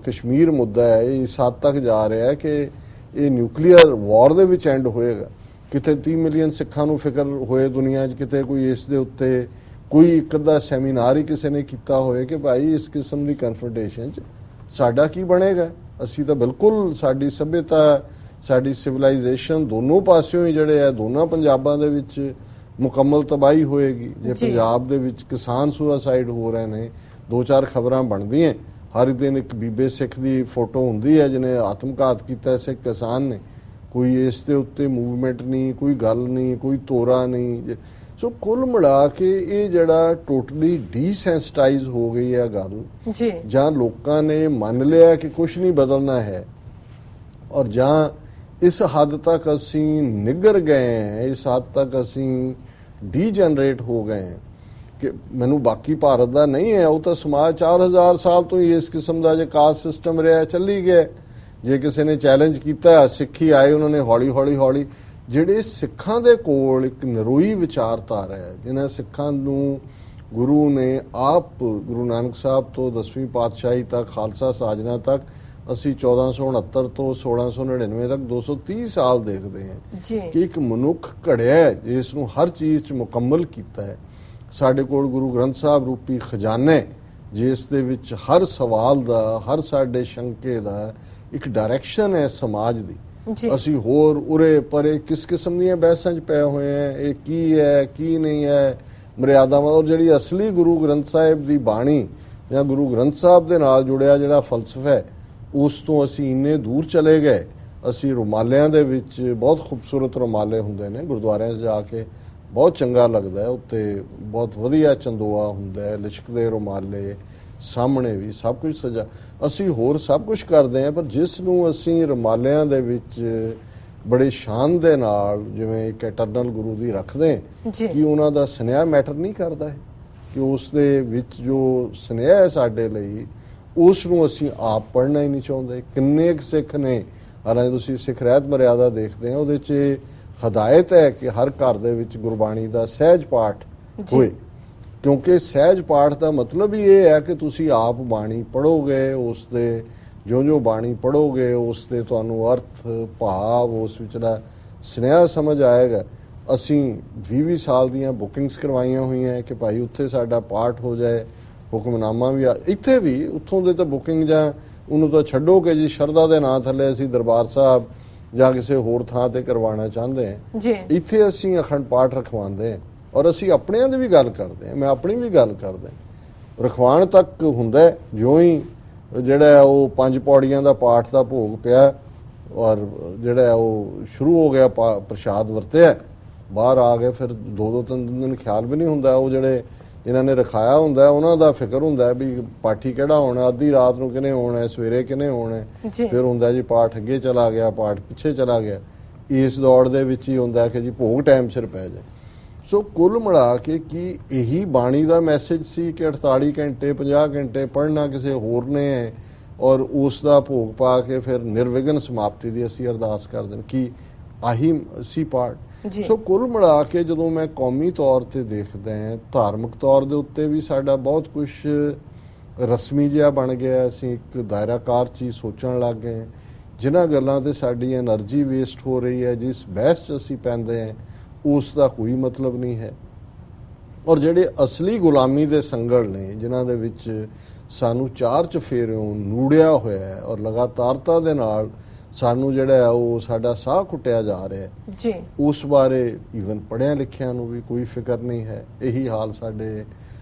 ਕਸ਼ਮੀਰ ਮੁੱਦਾ ਹੈ ਇਹ ਇਸ ਹੱਦ ਤੱਕ ਜਾ ਰਿਹਾ ਹੈ ਕਿ ਇਹ ਨਿਊਕਲੀਅਰ ਵਾਰ ਦੇ ਵਿੱਚ ਐਂਡ ਹੋਏਗਾ। ਕਿਤੇ 30 ਮਿਲੀਅਨ ਸਿੱਖਾਂ ਨੂੰ ਫਿਕਰ ਹੋਏ ਦੁਨੀਆ 'ਚ, ਕਿਤੇ ਕੋਈ ਇਸ ਦੇ ਉੱਤੇ ਕੋਈ ਇੱਕ ਅੱਧਾ ਸੈਮੀਨਾਰ ਹੀ ਕਿਸੇ ਨੇ ਕੀਤਾ ਹੋਏ ਕਿ ਭਾਈ ਇਸ ਕਿਸਮ ਦੀ ਕਨਫਰੰਟੇਸ਼ਨ 'ਚ ਸਾਡਾ ਕੀ ਬਣੇਗਾ। ਅਸੀਂ ਤਾਂ ਬਿਲਕੁਲ ਸਾਡੀ ਸੱਭਿਅਤਾ, ਸਾਡੀ ਸਿਵਲਾਈਜੇਸ਼ਨ ਦੋਨੋਂ ਪਾਸਿਓਂ ਹੀ ਜਿਹੜੇ ਆ ਦੋਨਾਂ ਪੰਜਾਬਾਂ ਦੇ ਵਿੱਚ ਮੁਕੰਮਲ ਤਬਾਹੀ ਹੋਏਗੀ। ਜੇ ਪੰਜਾਬ ਦੇ ਵਿੱਚ ਕਿਸਾਨ ਸੁਸਾਈਡ ਹੋ ਰਹੇ ਨੇ, 2-4 ਖਬਰਾਂ ਬਣਦੀਆਂ ਹਰ ਦਿਨ, ਇੱਕ ਬੀਬੇ ਸਿੱਖ ਦੀ ਫੋਟੋ ਹੁੰਦੀ ਹੈ ਜਿਹਨੇ ਆਤਮਘਾਤ ਕੀਤਾ ਸਿੱਖ ਕਿਸਾਨ ਨੇ, ਕੋਈ ਇਸ ਦੇ ਉੱਤੇ ਮੂਵਮੈਂਟ ਨਹੀਂ, ਕੋਈ ਗੱਲ ਨਹੀਂ, ਕੋਈ ਤੋਰਾ ਨਹੀਂ। ਸੋ ਕੁੱਲ ਮਿਲਾ ਕੇ ਇਹ ਜਿਹੜਾ ਟੋਟਲੀ ਡੀਸੈਂਸਿਟਾਈਜ਼ ਹੋ ਗਈ ਹੈ ਗੱਲ ਜੀ, ਜਾਂ ਲੋਕਾਂ ਨੇ ਮੰਨ ਲਿਆ ਕਿ ਕੁਝ ਨਹੀਂ ਬਦਲਣਾ ਹੈ ਔਰ ਜਾਂ ਇਸ ਹੱਦ ਤੱਕ ਅਸੀਂ ਨਿੱਗਰ ਗਏ हैं, ਇਸ ਹੱਦ ਤੱਕ ਅਸੀਂ ਡੀਜਨਰੇਟ ਹੋ ਗਏ हैं ਕਿ ਮੈਨੂੰ ਬਾਕੀ ਭਾਰਤ ਦਾ ਨਹੀਂ ਹੈ, ਉਹ ਤਾਂ ਸਮਾਜ 4000 ਸਾਲ ਤੋਂ ਹੀ ਇਸ ਕਿਸਮ ਦਾ ਜੇ ਕਾਸਟ ਸਿਸਟਮ ਰਿਹਾ ਚੱਲੀ ਗਿਆ। ਜੇ ਕਿਸੇ ਨੇ ਚੈਲੰਜ ਕੀਤਾ, ਸਿੱਖੀ ਆਏ, ਉਹਨਾਂ ਨੇ ਹੌਲੀ ਜਿਹੜੇ ਸਿੱਖਾਂ ਦੇ ਕੋਲ ਇੱਕ ਨਰੋਈ ਵਿਚਾਰਧਾਰਾ ਹੈ, ਜਿਨ੍ਹਾਂ ਸਿੱਖਾਂ ਨੂੰ ਗੁਰੂ ਨੇ ਆਪ ਗੁਰੂ ਨਾਨਕ ਸਾਹਿਬ ਤੋਂ 10ਵੀਂ ਪਾਤਸ਼ਾਹੀ ਤੱਕ, ਖਾਲਸਾ ਸਾਜਨਾ ਤੱਕ ਅਸੀਂ 1469 ਤੋਂ 1699 ਤੱਕ 230 ਸਾਲ ਦੇਖਦੇ ਹਾਂ ਕਿ ਇੱਕ ਮਨੁੱਖ ਘੜਿਆ ਹੈ ਜਿਸ ਨੂੰ ਹਰ ਚੀਜ਼ 'ਚ ਮੁਕੰਮਲ ਕੀਤਾ ਹੈ। ਸਾਡੇ ਕੋਲ ਗੁਰੂ ਗ੍ਰੰਥ ਸਾਹਿਬ ਰੂਪੀ ਖਜ਼ਾਨਾ ਜਿਸ ਦੇ ਵਿੱਚ ਹਰ ਸਵਾਲ ਦਾ, ਹਰ ਸਾਡੇ ਸ਼ੰਕੇ ਦਾ ਇੱਕ ਡਾਇਰੈਕਸ਼ਨ ਹੈ ਸਮਾਜ ਦੀ। ਅਸੀਂ ਹੋਰ ਉਰੇ ਪਰੇ ਕਿਸ ਕਿਸਮ ਦੀਆਂ ਬਹਿਸਾਂ 'ਚ ਪਏ ਹੋਏ ਹਾਂ, ਇਹ ਕੀ ਹੈ ਕੀ ਨਹੀਂ ਹੈ, ਮਰਿਆਦਾਵਾਂ। ਔਰ ਜਿਹੜੀ ਅਸਲੀ ਗੁਰੂ ਗ੍ਰੰਥ ਸਾਹਿਬ ਦੀ ਬਾਣੀ ਜਾਂ ਗੁਰੂ ਗ੍ਰੰਥ ਸਾਹਿਬ ਦੇ ਨਾਲ ਜੁੜਿਆ ਜਿਹੜਾ ਫਲਸਫਾ ਹੈ, ਉਸ ਤੋਂ ਅਸੀਂ ਇੰਨੇ ਦੂਰ ਚਲੇ ਗਏ। ਅਸੀਂ ਰੁਮਾਲਿਆਂ ਦੇ ਵਿੱਚ, ਬਹੁਤ ਖੂਬਸੂਰਤ ਰੁਮਾਲੇ ਹੁੰਦੇ ਨੇ, ਗੁਰਦੁਆਰਿਆਂ 'ਚ ਜਾ ਕੇ ਬਹੁਤ ਚੰਗਾ ਲੱਗਦਾ ਹੈ, ਉੱਤੇ ਬਹੁਤ ਵਧੀਆ ਚੰਦੋਆ ਹੁੰਦਾ ਹੈ, ਲਿਸ਼ਕਦੇ ਰੁਮਾਲੇ, ਸਾਹਮਣੇ ਵੀ ਸਭ ਕੁਝ ਸਜਾ, ਅਸੀਂ ਹੋਰ ਸਭ ਕੁਝ ਕਰਦੇ ਹਾਂ। ਪਰ ਜਿਸ ਨੂੰ ਅਸੀਂ ਰੁਮਾਲਿਆਂ ਦੇ ਵਿੱਚ ਬੜੇ ਸ਼ਾਨ ਦੇ ਨਾਲ ਜਿਵੇਂ ਇੱਕ ਐਟਰਨਲ ਗੁਰੂ ਦੀ ਰੱਖਦੇ ਕਿ ਉਹਨਾਂ ਦਾ ਸੁਨੇਹਾ ਮੈਟਰ ਨਹੀਂ ਕਰਦਾ ਹੈ, ਕਿ ਉਸ ਦੇ ਵਿੱਚ ਜੋ ਸੁਨੇਹਾ ਹੈ ਸਾਡੇ ਲਈ, ਉਸ ਨੂੰ ਅਸੀਂ ਆਪ ਪੜ੍ਹਨਾ ਹੀ ਨਹੀਂ ਚਾਹੁੰਦੇ। ਕਿੰਨੇ ਕੁ ਸਿੱਖ ਨੇ, ਹਾਲਾਂਕਿ ਤੁਸੀਂ ਸਿੱਖ ਰਹਿਤ ਮਰਿਆਦਾ ਦੇਖਦੇ ਹੋ, ਉਹਦੇ 'ਚ ਹਦਾਇਤ ਹੈ ਕਿ ਹਰ ਘਰ ਦੇ ਵਿੱਚ ਗੁਰਬਾਣੀ ਦਾ ਸਹਿਜ ਪਾਠ ਹੋਏ, ਕਿਉਂਕਿ ਸਹਿਜ ਪਾਠ ਦਾ ਮਤਲਬ ਹੀ ਇਹ ਹੈ ਕਿ ਤੁਸੀਂ ਆਪ ਬਾਣੀ ਪੜ੍ਹੋਗੇ, ਉਸ ਦੇ ਜੋ ਬਾਣੀ ਪੜ੍ਹੋਗੇ ਉਸ ਦੇ ਤੁਹਾਨੂੰ ਅਰਥ, ਭਾਵ, ਉਸ ਵਿਚਲਾ ਸੁਨੇਹਾ ਸਮਝ ਆਏਗਾ। ਅਸੀਂ 20 ਸਾਲ ਦੀਆਂ ਬੁਕਿੰਗਸ ਕਰਵਾਈਆਂ ਹੋਈਆਂ ਕਿ ਭਾਈ ਉੱਥੇ ਸਾਡਾ ਪਾਠ ਹੋ ਜਾਏ, ਹੁਕਮਨਾਮਾ ਵੀ ਇੱਥੇ ਵੀ, ਉੱਥੋਂ ਦੇ ਤਾਂ ਬੁਕਿੰਗ ਜਾਂ ਉਹਨੂੰ ਤਾਂ ਛੱਡੋ ਕਿ ਜੀ ਸ਼ਰਧਾ ਦੇ ਨਾਂ ਥੱਲੇ ਅਸੀਂ ਦਰਬਾਰ ਸਾਹਿਬ ਜਾਂ ਕਿਸੇ ਹੋਰ ਥਾਂ ਤੇ ਕਰਵਾਉਣਾ ਚਾਹੁੰਦੇ ਹਾਂ, ਇੱਥੇ ਅਸੀਂ ਅਖੰਡ ਪਾਠ ਰਖਵਾਉਂਦੇ ਹਾਂ। ਔਰ ਅਸੀਂ ਆਪਣਿਆਂ ਦੀ ਵੀ ਗੱਲ ਕਰਦੇ ਹਾਂ, ਮੈਂ ਆਪਣੀ ਵੀ ਗੱਲ ਕਰਦਾ, ਰਖਵਾਉਣ ਤੱਕ ਹੁੰਦਾ। ਜਿਉਂ ਹੀ ਜਿਹੜਾ ਉਹ 5 ਪੌੜੀਆਂ ਦਾ ਪਾਠ ਦਾ ਭੋਗ ਪਿਆ ਔਰ ਜਿਹੜਾ ਉਹ ਸ਼ੁਰੂ ਹੋ ਗਿਆ, ਪ੍ਰਸ਼ਾਦ ਵਰਤਿਆ, ਬਾਹਰ ਆ ਗਏ, ਫਿਰ 2-3 ਦਿਨ ਖਿਆਲ ਵੀ ਨਹੀਂ ਹੁੰਦਾ। ਉਹ ਜਿਹੜੇ ਇਹਨਾਂ ਨੇ ਰਖਾਇਆ ਹੁੰਦਾ ਉਹਨਾਂ ਦਾ ਫਿਕਰ ਹੁੰਦਾ ਵੀ ਪਾਠੀ ਕਿਹੜਾ ਹੋਣਾ, ਅੱਧੀ ਰਾਤ ਨੂੰ ਕਿਹਨੇ ਹੋਣਾ, ਸਵੇਰੇ ਕਿਹਨੇ ਹੋਣਾ, ਫਿਰ ਹੁੰਦਾ ਜੀ ਪਾਠ ਅੱਗੇ ਚਲਾ ਗਿਆ, ਪਾਠ ਪਿੱਛੇ ਚਲਾ ਗਿਆ। ਇਸ ਦੌੜ ਦੇ ਵਿੱਚ ਹੀ ਹੁੰਦਾ ਕਿ ਜੀ ਭੋਗ ਟਾਈਮ ਸਿਰ ਪੈ ਜਾਏ। ਸੋ ਕੁੱਲ ਮਿਲਾ ਕੇ ਕੀ ਇਹੀ ਬਾਣੀ ਦਾ ਮੈਸੇਜ ਸੀ ਕਿ 48 ਘੰਟੇ 50 ਘੰਟੇ ਪੜ੍ਹਨਾ ਕਿਸੇ ਹੋਰ ਨੇ ਹੈ ਔਰ ਉਸ ਦਾ ਭੋਗ ਪਾ ਕੇ ਫਿਰ ਨਿਰਵਿਘਨ ਸਮਾਪਤੀ ਦੀ ਅਸੀਂ ਅਰਦਾਸ ਕਰਦੇ ਹਾਂ, ਕਿ ਆਹੀ ਸੀ ਪਾਠ। ਸੋ ਕੁੱਲ ਮਿਲਾ ਕੇ ਜਦੋਂ ਮੈਂ ਕੌਮੀ ਤੌਰ ਤੇ ਦੇਖਦਾ ਹਾਂ, ਧਾਰਮਿਕ ਤੌਰ ਦੇ ਉੱਤੇ ਵੀ ਸਾਡਾ ਬਹੁਤ ਕੁਝ ਰਸਮੀ ਜਿਹਾ ਬਣ ਗਿਆ। ਅਸੀਂ ਇੱਕ ਦਾਇਰਾਕਾਰ ਚੀਜ਼ ਸੋਚਣ ਲੱਗ ਗਏ ਜਿਨ੍ਹਾਂ ਗੱਲਾਂ ਤੇ ਸਾਡੀ એનર્ਜੀ ਵੇਸਟ ਹੋ ਰਹੀ ਹੈ, ਜਿਸ ਬਹਿਸ 'ਚ ਅਸੀਂ ਪੈਂਦੇ ਹਾਂ, ਉਸ ਦਾ ਕੋਈ ਮਤਲਬ ਨਹੀਂ ਹੈ। ਔਰ ਜਿਹੜੇ ਅਸਲੀ ਗੁਲਾਮੀ ਦੇ ਸੰਗਲ ਨੇ, ਜਿਨ੍ਹਾਂ ਦੇ ਵਿੱਚ ਸਾਨੂੰ ਚਾਰ ਚਫੇਰਿਓਂ ਨੂੜਿਆ ਹੋਇਆ ਹੈ ਔਰ ਲਗਾਤਾਰਤਾ ਦੇ ਨਾਲ ਸਾਨੂੰ ਜਿਹੜਾ ਹੈ ਉਹ ਸਾਡਾ ਸਾਹ ਘੁੱਟਿਆ ਜਾ ਰਿਹਾ ਹੈ ਜੀ, ਉਸ ਬਾਰੇ ਈਵਨ ਪੜ੍ਹਿਆ ਲਿਖਿਆ ਨੂੰ ਵੀ ਕੋਈ ਫਿਕਰ ਨਹੀਂ ਹੈ। ਇਹੀ ਹਾਲ ਸਾਡੇ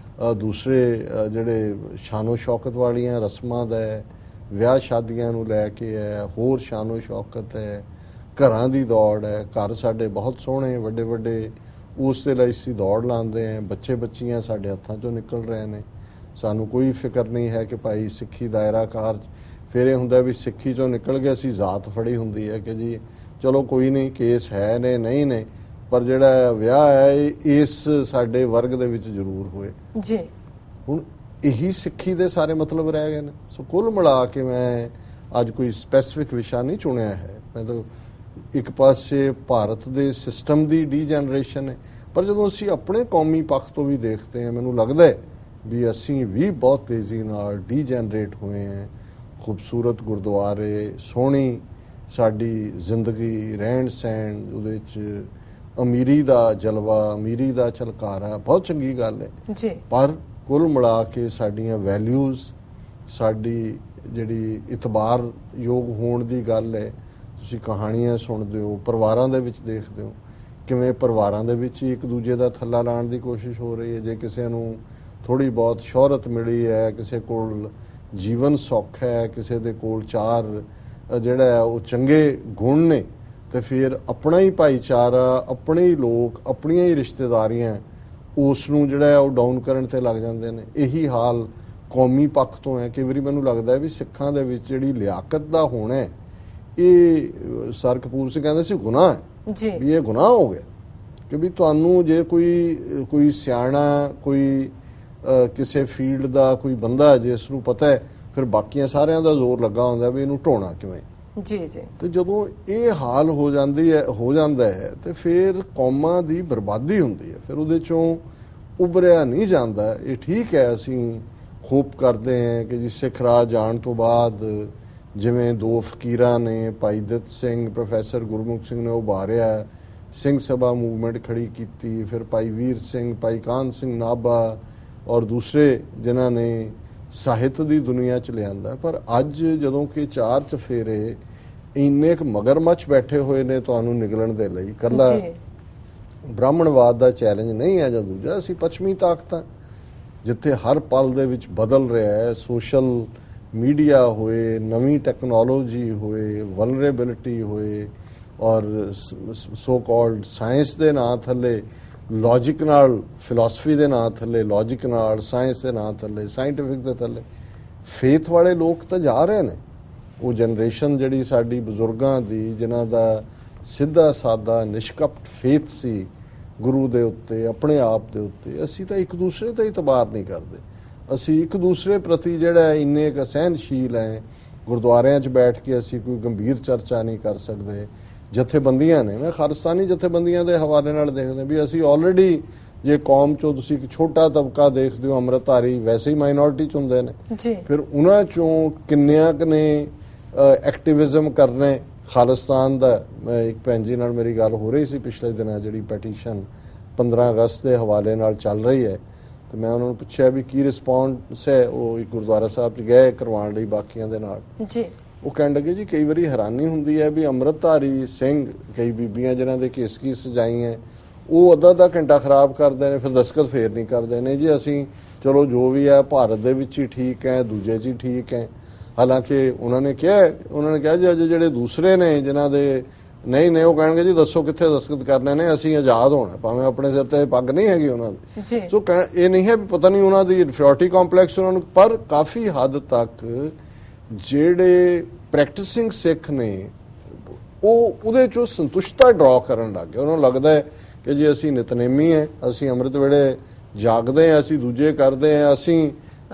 ਦੂਸਰੇ ਜਿਹੜੇ ਸ਼ਾਨੋ ਸ਼ੌਕਤ ਵਾਲੀਆਂ ਰਸਮਾਂ ਦਾ ਹੈ, ਵਿਆਹ ਸ਼ਾਦੀਆਂ ਨੂੰ ਲੈ ਕੇ ਹੈ, ਹੋਰ ਸ਼ਾਨੋ ਸ਼ੌਕਤ ਹੈ, ਘਰਾਂ ਦੀ ਦੌੜ ਹੈ। ਘਰ ਸਾਡੇ ਬਹੁਤ ਸੋਹਣੇ ਵੱਡੇ ਵੱਡੇ, ਉਸ ਦੇ ਲਈ ਅਸੀਂ ਦੌੜ ਲਾਉਂਦੇ ਹਾਂ। ਬੱਚੇ ਬੱਚੀਆਂ ਸਾਡੇ ਹੱਥਾਂ 'ਚੋਂ ਨਿਕਲ ਰਹੇ ਨੇ, ਸਾਨੂੰ ਕੋਈ ਫਿਕਰ ਨਹੀਂ ਹੈ ਕਿ ਭਾਈ ਸਿੱਖੀ ਦਾਇਰਾ ਕਾਰ। ਫਿਰ ਇਹ ਹੁੰਦਾ ਵੀ ਸਿੱਖੀ 'ਚੋਂ ਨਿਕਲ ਕੇ ਅਸੀਂ ਜ਼ਾਤ ਫੜੀ ਹੁੰਦੀ ਹੈ ਕਿ ਜੀ ਚਲੋ ਕੋਈ ਨਹੀਂ, ਕੇਸ ਹੈ ਨੇ ਨਹੀਂ ਨੇ, ਪਰ ਜਿਹੜਾ ਵਿਆਹ ਹੈ ਇਸ ਸਾਡੇ ਵਰਗ ਦੇ ਵਿੱਚ ਜ਼ਰੂਰ ਹੋਏ ਜੀ। ਹੁਣ ਇਹੀ ਸਿੱਖੀ ਦੇ ਸਾਰੇ ਮਤਲਬ ਰਹਿ ਗਏ ਨੇ। ਸੋ ਕੁੱਲ ਮਿਲਾ ਕੇ ਮੈਂ ਅੱਜ ਕੋਈ ਸਪੈਸੀਫਿਕ ਵਿਸ਼ਾ ਨਹੀਂ ਚੁਣਿਆ ਹੈ। ਮੈਂ ਤਾਂ ਇੱਕ ਪਾਸੇ ਭਾਰਤ ਦੇ ਸਿਸਟਮ ਦੀ ਡੀਜਨਰੇਸ਼ਨ ਹੈ, ਪਰ ਜਦੋਂ ਅਸੀਂ ਆਪਣੇ ਕੌਮੀ ਪੱਖ ਤੋਂ ਵੀ ਦੇਖਦੇ ਹਾਂ, ਮੈਨੂੰ ਲੱਗਦਾ ਹੈ ਵੀ ਅਸੀਂ ਵੀ ਬਹੁਤ ਤੇਜ਼ੀ ਨਾਲ ਡੀਜਨਰੇਟ ਹੋਏ ਹਾਂ। ਖੂਬਸੂਰਤ ਗੁਰਦੁਆਰੇ, ਸੋਹਣੀ ਸਾਡੀ ਜ਼ਿੰਦਗੀ, ਰਹਿਣ ਸਹਿਣ, ਉਹਦੇ ਵਿੱਚ ਅਮੀਰੀ ਦਾ ਜਲਵਾ, ਅਮੀਰੀ ਦਾ ਝਲਕਾਰਾ, ਬਹੁਤ ਚੰਗੀ ਗੱਲ ਹੈ ਜੀ। ਪਰ ਕੁੱਲ ਮਿਲਾ ਕੇ ਸਾਡੀਆਂ ਵੈਲਿਊਜ਼, ਸਾਡੀ ਜਿਹੜੀ ਇਤਬਾਰ ਯੋਗ ਹੋਣ ਦੀ ਗੱਲ ਹੈ, ਤੁਸੀਂ ਕਹਾਣੀਆਂ ਸੁਣਦੇ ਹੋ, ਪਰਿਵਾਰਾਂ ਦੇ ਵਿੱਚ ਦੇਖਦੇ ਹੋ ਕਿਵੇਂ ਪਰਿਵਾਰਾਂ ਦੇ ਵਿੱਚ ਇੱਕ ਦੂਜੇ ਦਾ ਥੱਲਾ ਲਾਉਣ ਦੀ ਕੋਸ਼ਿਸ਼ ਹੋ ਰਹੀ ਹੈ। ਜੇ ਕਿਸੇ ਨੂੰ ਥੋੜੀ ਬਹੁਤ ਸ਼ੋਹਰਤ ਮਿਲੀ ਹੈ, ਕਿਸੇ ਕੋਲ ਜੀਵਨ ਸੌਖ ਹੈ, ਕਿਸੇ ਦੇ ਕੋਲ ਚਾਰ ਜਿਹੜਾ ਹੈ ਉਹ ਚੰਗੇ ਗੁਣ ਨੇ, ਤੇ ਫਿਰ ਆਪਣਾ ਹੀ ਭਾਈਚਾਰਾ, ਆਪਣੇ ਹੀ ਲੋਕ, ਆਪਣੀਆਂ ਹੀ ਰਿਸ਼ਤੇਦਾਰੀਆਂ ਉਸ ਨੂੰ ਜਿਹੜਾ ਹੈ ਉਹ ਡਾਊਨ ਕਰਨ ਤੇ ਲੱਗ ਜਾਂਦੇ ਨੇ। ਇਹੀ ਹਾਲ ਕੌਮੀ ਪੱਖ ਤੋਂ ਹੈ। ਕਈ ਵਾਰੀ ਮੈਨੂੰ ਲੱਗਦਾ ਵੀ ਸਿੱਖਾਂ ਦੇ ਵਿੱਚ ਜਿਹੜੀ ਲਿਆਕਤ ਦਾ ਹੋਣਾ ਹੈ, ਇਹ ਸਰ ਕਪੂਰ ਸਿੰਘ ਕਹਿੰਦੇ ਸੀ ਗੁਨਾਹ ਹੈ ਜੀ, ਵੀ ਇਹ ਗੁਨਾਹ ਹੋ ਗਿਆ ਕਿ ਵੀ ਤੁਹਾਨੂੰ ਜੇ ਕੋਈ ਸਿਆਣਾ, ਕੋਈ ਕਿਸੇ ਫੀਲਡ ਦਾ ਕੋਈ ਬੰਦਾ ਜਿਸ ਨੂੰ ਪਤਾ ਹੈ, ਫਿਰ ਬਾਕੀਆਂ ਸਾਰਿਆਂ ਦਾ ਜ਼ੋਰ ਲੱਗਾ ਹੁੰਦਾ ਵੀ ਇਹਨੂੰ ਢੋਣਾ ਕਿਵੇਂ। ਜੀ ਜੀ। ਤੇ ਜਦੋਂ ਇਹ ਹਾਲ ਹੋ ਜਾਂਦਾ ਹੈ ਤੇ ਫਿਰ ਕੌਮਾਂ ਦੀ ਬਰਬਾਦੀ ਹੁੰਦੀ ਹੈ, ਫਿਰ ਉਹਦੇ ਚੋਂ ਉਭਰਿਆ ਨਹੀਂ ਜਾਂਦਾ। ਇਹ ਠੀਕ ਹੈ, ਅਸੀਂ ਹੋਪ ਕਰਦੇ ਹਾਂ ਕਿ ਜੀ ਸਿੱਖ ਰਾਜ ਜਾਣ ਤੋਂ ਬਾਅਦ ਜਿਵੇਂ ਦੋ ਫਕੀਰਾਂ ਨੇ, ਭਾਈ ਦਿੱਤ ਸਿੰਘ, ਪ੍ਰੋਫੈਸਰ ਗੁਰਮੁਖ ਸਿੰਘ ਨੇ ਉਭਾਰਿਆ, ਸਿੰਘ ਸਭਾ ਮੂਵਮੈਂਟ ਖੜੀ ਕੀਤੀ, ਫਿਰ ਭਾਈ ਵੀਰ ਸਿੰਘ, ਭਾਈ ਕਾਹਨ ਸਿੰਘ ਨਾਭਾ ਔਰ ਦੂਸਰੇ ਜਿਨ੍ਹਾਂ ਨੇ ਸਾਹਿਤ ਦੀ ਦੁਨੀਆ 'ਚ ਲਿਆਂਦਾ। ਪਰ ਅੱਜ ਜਦੋਂ ਕਿ ਚਾਰ ਚਫੇਰੇ ਇੰਨੇ ਕੁ ਮਗਰਮੱਛ ਬੈਠੇ ਹੋਏ ਨੇ ਤੁਹਾਨੂੰ ਨਿਗਲਣ ਦੇ ਲਈ, ਇਕੱਲਾ ਬ੍ਰਾਹਮਣਵਾਦ ਦਾ ਚੈਲੰਜ ਨਹੀਂ ਹੈ ਜਾਂ ਦੂਜਾ, ਅਸੀਂ ਪੱਛਮੀ ਤਾਕਤਾਂ ਜਿੱਥੇ ਹਰ ਪਲ ਦੇ ਵਿੱਚ ਬਦਲ ਰਿਹਾ ਹੈ, ਸੋਸ਼ਲ ਮੀਡੀਆ ਹੋਏ, ਨਵੀਂ ਟੈਕਨੋਲੋਜੀ ਹੋਏ, ਵਲਨਰੇਬਿਲਿਟੀ ਹੋਏ, ਔਰ ਸੋ ਕਾਲਡ ਸਾਇੰਸ ਦੇ ਨਾਂ ਥੱਲੇ ਲੌਜਿਕ ਨਾਲ, ਫਿਲਾਸਫੀ ਦੇ ਨਾਂ ਥੱਲੇ ਲੌਜਿਕ ਨਾਲ, ਸਾਇੰਸ ਦੇ ਨਾਂ ਥੱਲੇ, ਸਾਇੰਟਿਫਿਕ ਦੇ ਥੱਲੇ ਫੇਥ ਵਾਲੇ ਲੋਕ ਤਾਂ ਜਾ ਰਹੇ ਨੇ। ਉਹ ਜਨਰੇਸ਼ਨ ਜਿਹੜੀ ਸਾਡੀ ਬਜ਼ੁਰਗਾਂ ਦੀ, ਜਿਨ੍ਹਾਂ ਦਾ ਸਿੱਧਾ ਸਾਦਾ ਨਿਸ਼ਕਪਟ ਫੇਥ ਸੀ ਗੁਰੂ ਦੇ ਉੱਤੇ, ਆਪਣੇ ਆਪ ਦੇ ਉੱਤੇ, ਅਸੀਂ ਤਾਂ ਇੱਕ ਦੂਸਰੇ ਤੇ ਇਤਬਾਰ ਨਹੀਂ ਕਰਦੇ। ਅਸੀਂ ਇੱਕ ਦੂਸਰੇ ਪ੍ਰਤੀ ਜਿਹੜਾ ਇੰਨੇ ਕੁ ਸਹਿਨਸ਼ੀਲ ਹੈ, ਗੁਰਦੁਆਰਿਆਂ 'ਚ ਬੈਠ ਕੇ ਅਸੀਂ ਕੋਈ ਗੰਭੀਰ ਚਰਚਾ ਨਹੀਂ ਕਰ ਸਕਦੇ। ਜਥੇਬੰਦੀਆਂ ਨੇ, ਮੈਂ ਖਾਲਿਸਤਾਨੀ ਜਥੇਬੰਦੀਆਂ ਦੇ ਹਵਾਲੇ ਨਾਲ ਦੇਖਦੇ ਵੀ ਅਸੀਂ ਆਲਰੇਡੀ, ਜੇ ਕੌਮ 'ਚੋਂ ਤੁਸੀਂ ਇੱਕ ਛੋਟਾ ਤਬਕਾ ਦੇਖਦੇ ਹੋ, ਅੰਮ੍ਰਿਤਧਾਰੀ ਵੈਸੇ ਹੀ ਮਾਈਨੋਰਿਟੀ 'ਚ ਹੁੰਦੇ ਨੇ, ਫਿਰ ਉਹਨਾਂ 'ਚੋਂ ਕਿੰਨਿਆਂ ਕੁ ਨੇ ਐਕਟਿਵਿਜ਼ਮ ਕਰਨੇ ਖਾਲਿਸਤਾਨ ਦਾ। ਮੈਂ ਇੱਕ ਭੈਣ ਜੀ ਨਾਲ ਮੇਰੀ ਗੱਲ ਹੋ ਰਹੀ ਸੀ ਪਿਛਲੇ ਦਿਨਾਂ, ਜਿਹੜੀ ਪੈਟੀਸ਼ਨ 15 ਅਗਸਤ ਦੇ ਹਵਾਲੇ ਨਾਲ ਚੱਲ ਰਹੀ ਹੈ, ਤੇ ਮੈਂ ਉਹਨਾਂ ਨੂੰ ਪੁੱਛਿਆ ਵੀ ਕੀ ਰਿਸਪੌਂਸ ਹੈ। ਉਹ ਇੱਕ ਗੁਰਦੁਆਰਾ ਸਾਹਿਬ 'ਚ ਗਏ ਕਰਵਾਉਣ ਲਈ ਬਾਕੀਆਂ ਦੇ ਨਾਲ ਜੀ। ਉਹ ਕਹਿਣ ਲੱਗੇ ਜੀ ਕਈ ਵਾਰੀ ਹੈਰਾਨੀ ਹੁੰਦੀ ਹੈ ਵੀ ਅੰਮ੍ਰਿਤਧਾਰੀ ਸਿੰਘ, ਕਈ ਬੀਬੀਆਂ ਜਿਨ੍ਹਾਂ ਦੇ ਕੇਸ ਸਜਾਈਆਂ, ਉਹ ਅੱਧਾ ਘੰਟਾ ਖਰਾਬ ਕਰਦੇ ਨੇ, ਫਿਰ ਦਸਤਖਤ ਫੇਰ ਨਹੀਂ ਕਰਦੇ ਨੇ ਜੀ ਅਸੀਂ ਚਲੋ ਜੋ ਵੀ ਹੈ ਭਾਰਤ ਦੇ ਵਿੱਚ ਹੀ ਠੀਕ ਹੈ, ਦੂਜੇ 'ਚ ਹੀ ਠੀਕ ਹੈ। ਹਾਲਾਂਕਿ ਉਹਨਾਂ ਨੇ ਕਿਹਾ ਜੀ ਅੱਜ ਜਿਹੜੇ ਦੂਸਰੇ ਨੇ ਜਿਨ੍ਹਾਂ ਦੇ ਨਹੀਂ ਨੇ, ਉਹ ਕਹਿਣਗੇ ਜੀ ਦੱਸੋ ਕਿੱਥੇ ਦਸਤਖਤ ਕਰਨੇ ਨੇ, ਅਸੀਂ ਆਜ਼ਾਦ ਹੋਣਾ, ਭਾਵੇਂ ਆਪਣੇ ਸਿਰ ਤੇ ਪੱਗ ਨਹੀਂ ਹੈਗੀ ਉਹਨਾਂ ਦੀ। ਸੋ ਇਹ ਨਹੀਂ ਹੈ ਵੀ ਪਤਾ ਨਹੀਂ ਉਹਨਾਂ ਦੀ ਇਨਫੀਰੀਅਰਿਟੀ ਕੰਪਲੈਕਸ ਉਹਨਾਂ ਨੂੰ, ਪਰ ਕਾਫੀ ਹੱਦ ਤੱਕ ਜਿਹੜੇ ਪ੍ਰੈਕਟਿਸਿੰਗ ਸਿੱਖ ਨੇ ਉਹ ਉਹਦੇ 'ਚੋਂ ਸੰਤੁਸ਼ਟਤਾ ਡਰਾ ਕਰਨ ਲੱਗ ਗਏ। ਉਹਨਾਂ ਨੂੰ ਲੱਗਦਾ ਹੈ ਕਿ ਜੀ ਅਸੀਂ ਨਿਤਨੇਮੀ ਹੈ, ਅਸੀਂ ਅੰਮ੍ਰਿਤ ਵੇਲੇ ਜਾਗਦੇ ਹਾਂ, ਅਸੀਂ ਦੂਜੇ ਕਰਦੇ ਹਾਂ, ਅਸੀਂ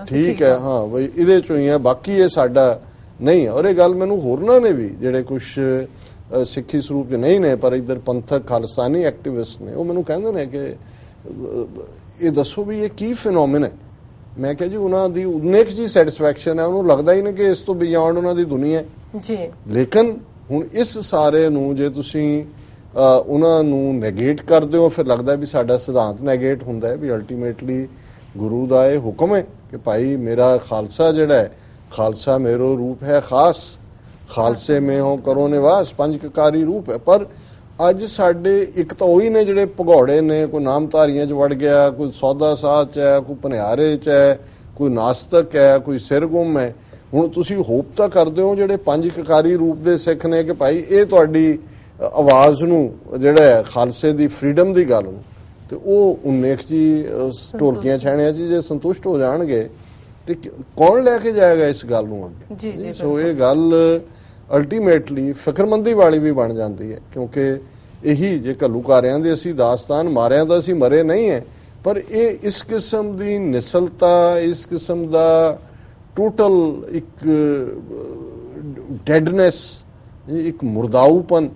ਠੀਕ ਹੈ, ਹਾਂ ਬਈ ਇਹਦੇ 'ਚੋਂ ਹੀ ਹੈ, ਬਾਕੀ ਇਹ ਸਾਡਾ ਨਹੀਂ ਹੈ। ਔਰ ਇਹ ਗੱਲ ਮੈਨੂੰ ਹੋਰਨਾਂ ਨੇ ਵੀ, ਜਿਹੜੇ ਕੁਛ ਸਿੱਖੀ ਸਰੂਪ 'ਚ ਨਹੀਂ ਨੇ ਪਰ ਇੱਧਰ ਪੰਥਕ ਖਾਲਿਸਤਾਨੀ ਐਕਟਿਵਿਸਟ ਨੇ, ਉਹ ਮੈਨੂੰ ਕਹਿੰਦੇ ਨੇ ਕਿ ਇਹ ਦੱਸੋ ਵੀ ਇਹ ਕੀ ਫਿਨੋਮੀਨ ਹੈ। ਮੈਂ ਕਿਹਾ ਜੀ ਉਹਨਾਂ ਦੀ ਉਨੇ ਕੁ ਜੀ ਸੈਟਿਸਫੈਕਸ਼ਨ ਹੈ, ਉਹਨੂੰ ਲੱਗਦਾ ਹੀ ਨਹੀਂ ਕਿ ਇਸ ਤੋਂ ਬਿਯੋਂਡ ਉਹਨਾਂ ਦੀ ਦੁਨੀਆ ਹੈ। ਜੀ ਲੇਕਿਨ ਹੁਣ ਇਸ ਸਾਰੇ ਨੂੰ ਜੇ ਤੁਸੀਂ ਉਹਨਾਂ ਨੂੰ ਨੈਗੇਟ ਕਰਦੇ ਹੋ, ਫਿਰ ਲੱਗਦਾ ਵੀ ਸਾਡਾ ਸਿਧਾਂਤ ਨੈਗੇਟ ਹੁੰਦਾ ਹੈ ਵੀ ਅਲਟੀਮੇਟਲੀ ਗੁਰੂ ਦਾ ਇਹ ਹੁਕਮ ਹੈ ਕਿ ਭਾਈ ਮੇਰਾ ਖਾਲਸਾ ਜਿਹੜਾ ਹੈ, ਖਾਲਸਾ ਮੇਰੋ ਰੂਪ ਹੈ ਖਾਸ, ਖਾਲਸੇ ਮੇ ਹੋ ਕਰੋ ਨਿਵਾਸ, ਪੰਜ ਕਕਾਰੀ ਰੂਪ ਹੈ। ਪਰ ਅੱਜ ਸਾਡੇ ਇੱਕ ਤਾਂ ਉਹੀ ਨੇ ਜਿਹੜੇ ਭਗੌੜੇ ਨੇ, ਕੋਈ ਨਾਮਧਾਰੀਆਂ 'ਚ ਵੜ ਗਿਆ, ਕੋਈ ਸੌਦਾ ਸਾਧ 'ਚ ਹੈ, ਕੋਈ ਭਨਿਆਰੇ 'ਚ ਹੈ, ਕੋਈ ਨਾਸਤਕ ਹੈ, ਕੋਈ ਸਿਰਗੁੰਮ ਹੈ। ਹੁਣ ਤੁਸੀਂ ਹੋਪ ਤਾਂ ਕਰਦੇ ਹੋ ਜਿਹੜੇ ਪੰਜ ਕਕਾਰੀ ਰੂਪ ਦੇ ਸਿੱਖ ਨੇ ਕਿ ਭਾਈ ਇਹ ਤੁਹਾਡੀ ਆਵਾਜ਼ ਨੂੰ ਜਿਹੜਾ ਹੈ ਖਾਲਸੇ ਦੀ ਫਰੀडम ਦੀ ਗੱਲ ਨੂੰ, ਤੇ ਉਹ ਉਨੇਖ ਜੀ ਢੋਲਕੀਆਂ ਛਾਣਿਆਂ ਜੀ ਜੇ ਸੰਤੁਸ਼ਟ ਹੋ ਜਾਣਗੇ ਤੇ ਕੌਣ ਲੈ ਕੇ ਜਾਏਗਾ ਇਸ ਗੱਲ ਨੂੰ ਅੱਗੇ। ਜੀ ਜੀ ਸੋ ਇਹ ਗੱਲ ਅਲਟੀਮੇਟਲੀ ਫਿਕਰਮੰਦੀ ਵਾਲੀ ਵੀ ਬਣ ਜਾਂਦੀ ਹੈ, ਕਿਉਂਕਿ ਇਹੀ ਜੇ ਘੱਲੂਘਾਰਿਆਂ ਦੇ ਅਸੀਂ ਦਾਸਤਾਨ, ਮਾਰਿਆਂ ਦਾ ਅਸੀਂ ਮਰੇ ਨਹੀਂ ਹੈ, ਪਰ ਇਹ ਇਸ ਕਿਸਮ ਦੀ ਨਿਸਲਤਾ, ਇਸ ਕਿਸਮ ਦਾ ਟੋਟਲ ਇੱਕ ਡੈਡਨੈਸ, ਇੱਕ ਮੁਰਦਾਊਪਨ,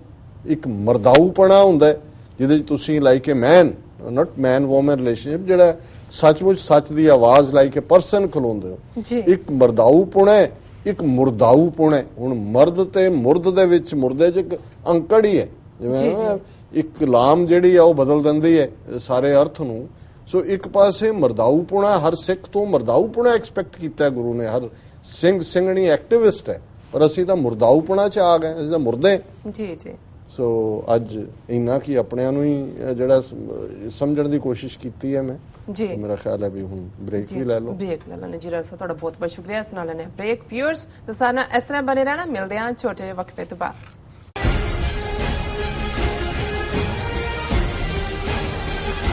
ਇੱਕ ਮਰਦਾਊਪਣਾ ਹੁੰਦਾ ਜਿਹਦੇ ਚ ਤੁਸੀਂ ਲਾਈਕ ਏ ਮੈਨ, ਨਾਟ ਮੈਨ ਵੂਮਨ ਰਿਲੇਸ਼ਨਸ਼ਿਪ, ਜਿਹੜਾ ਸੱਚਮੁੱਚ ਸੱਚ ਦੀ ਆਵਾਜ਼ ਲਾਈਕ ਏ ਪਰਸਨ ਖਲੋਂਦੇ ਹੋ। ਇੱਕ ਮਰਦਾਊਪੁਣਾ ਹੈ, ਇੱਕ ਮੁਰਦਾਊਪੁਣਾ ਹੈ। ਹੁਣ ਮਰਦ ਤੇ ਮੁਰਦ ਦੇ ਵਿੱਚ, ਮੁਰਦੇ ਚ ਇੱਕ ਅੰਕੜ ਹੀ ਹੈ, ਜਿਵੇਂ ਇੱਕ ਲਾਮ ਜਿਹੜੀ ਆ ਉਹ ਬਦਲ ਦਿੰਦੀ ਹੈ ਸਾਰੇ ਅਰਥ ਨੂੰ। ਸੋ ਇੱਕ ਪਾਸੇ ਮਰਦਾਊਪੁਣਾ, ਹਰ ਸਿੱਖ ਤੋਂ ਮਰਦਾਊਪੁਣਾ ਐਕਸਪੈਕਟ ਕੀਤਾ ਗੁਰੂ ਨੇ, ਹਰ ਸਿੰਘ ਸਿੰਘਣੀ ਐਕਟਿਵਿਸਟ ਹੈ, ਪਰ ਅਸੀਂ ਤਾਂ ਮੁਰਦਾਊਪੁਣਾ ਚ ਆ ਗਏ, ਅਸੀਂ ਤਾਂ ਮੁਰਦੇ। ਜੀ ਜੀ ਸੋ ਅੱਜ ਇੰਨਾ ਕੀ ਆਪਣਿਆਂ ਨੂੰ ਹੀ ਜਿਹੜਾ ਸਮਝਣ ਦੀ ਕੋਸ਼ਿਸ਼ ਕੀਤੀ ਹੈ ਮੈਂ ਜੀ। ਮੇਰਾ ਖਿਆਲ ਹੈ ਵੀ ਹੁਣ ਬ੍ਰੇਕ ਵੀ ਲੈ ਲਓ। ਬ੍ਰੇਕ ਲੈ ਲੈਣੇ ਜੀ। ਰਸਾ ਤੁਹਾਡਾ ਬਹੁਤ ਬਹੁਤ ਸ਼ੁਕਰੀਆ। ਇਸ ਨਾਲ ਲੈਣੇ ਬ੍ਰੇਕ। ਵਿਊਅਰਸ ਤੁਸੀਂ ਇਸ ਤਰ੍ਹਾਂ ਬਣੇ ਰਹਿਣਾ, ਮਿਲਦੇ ਹਾਂ ਛੋਟੇ ਜਿਹੇ ਵਕਫੇ ਤੋਂ ਬਾਅਦ।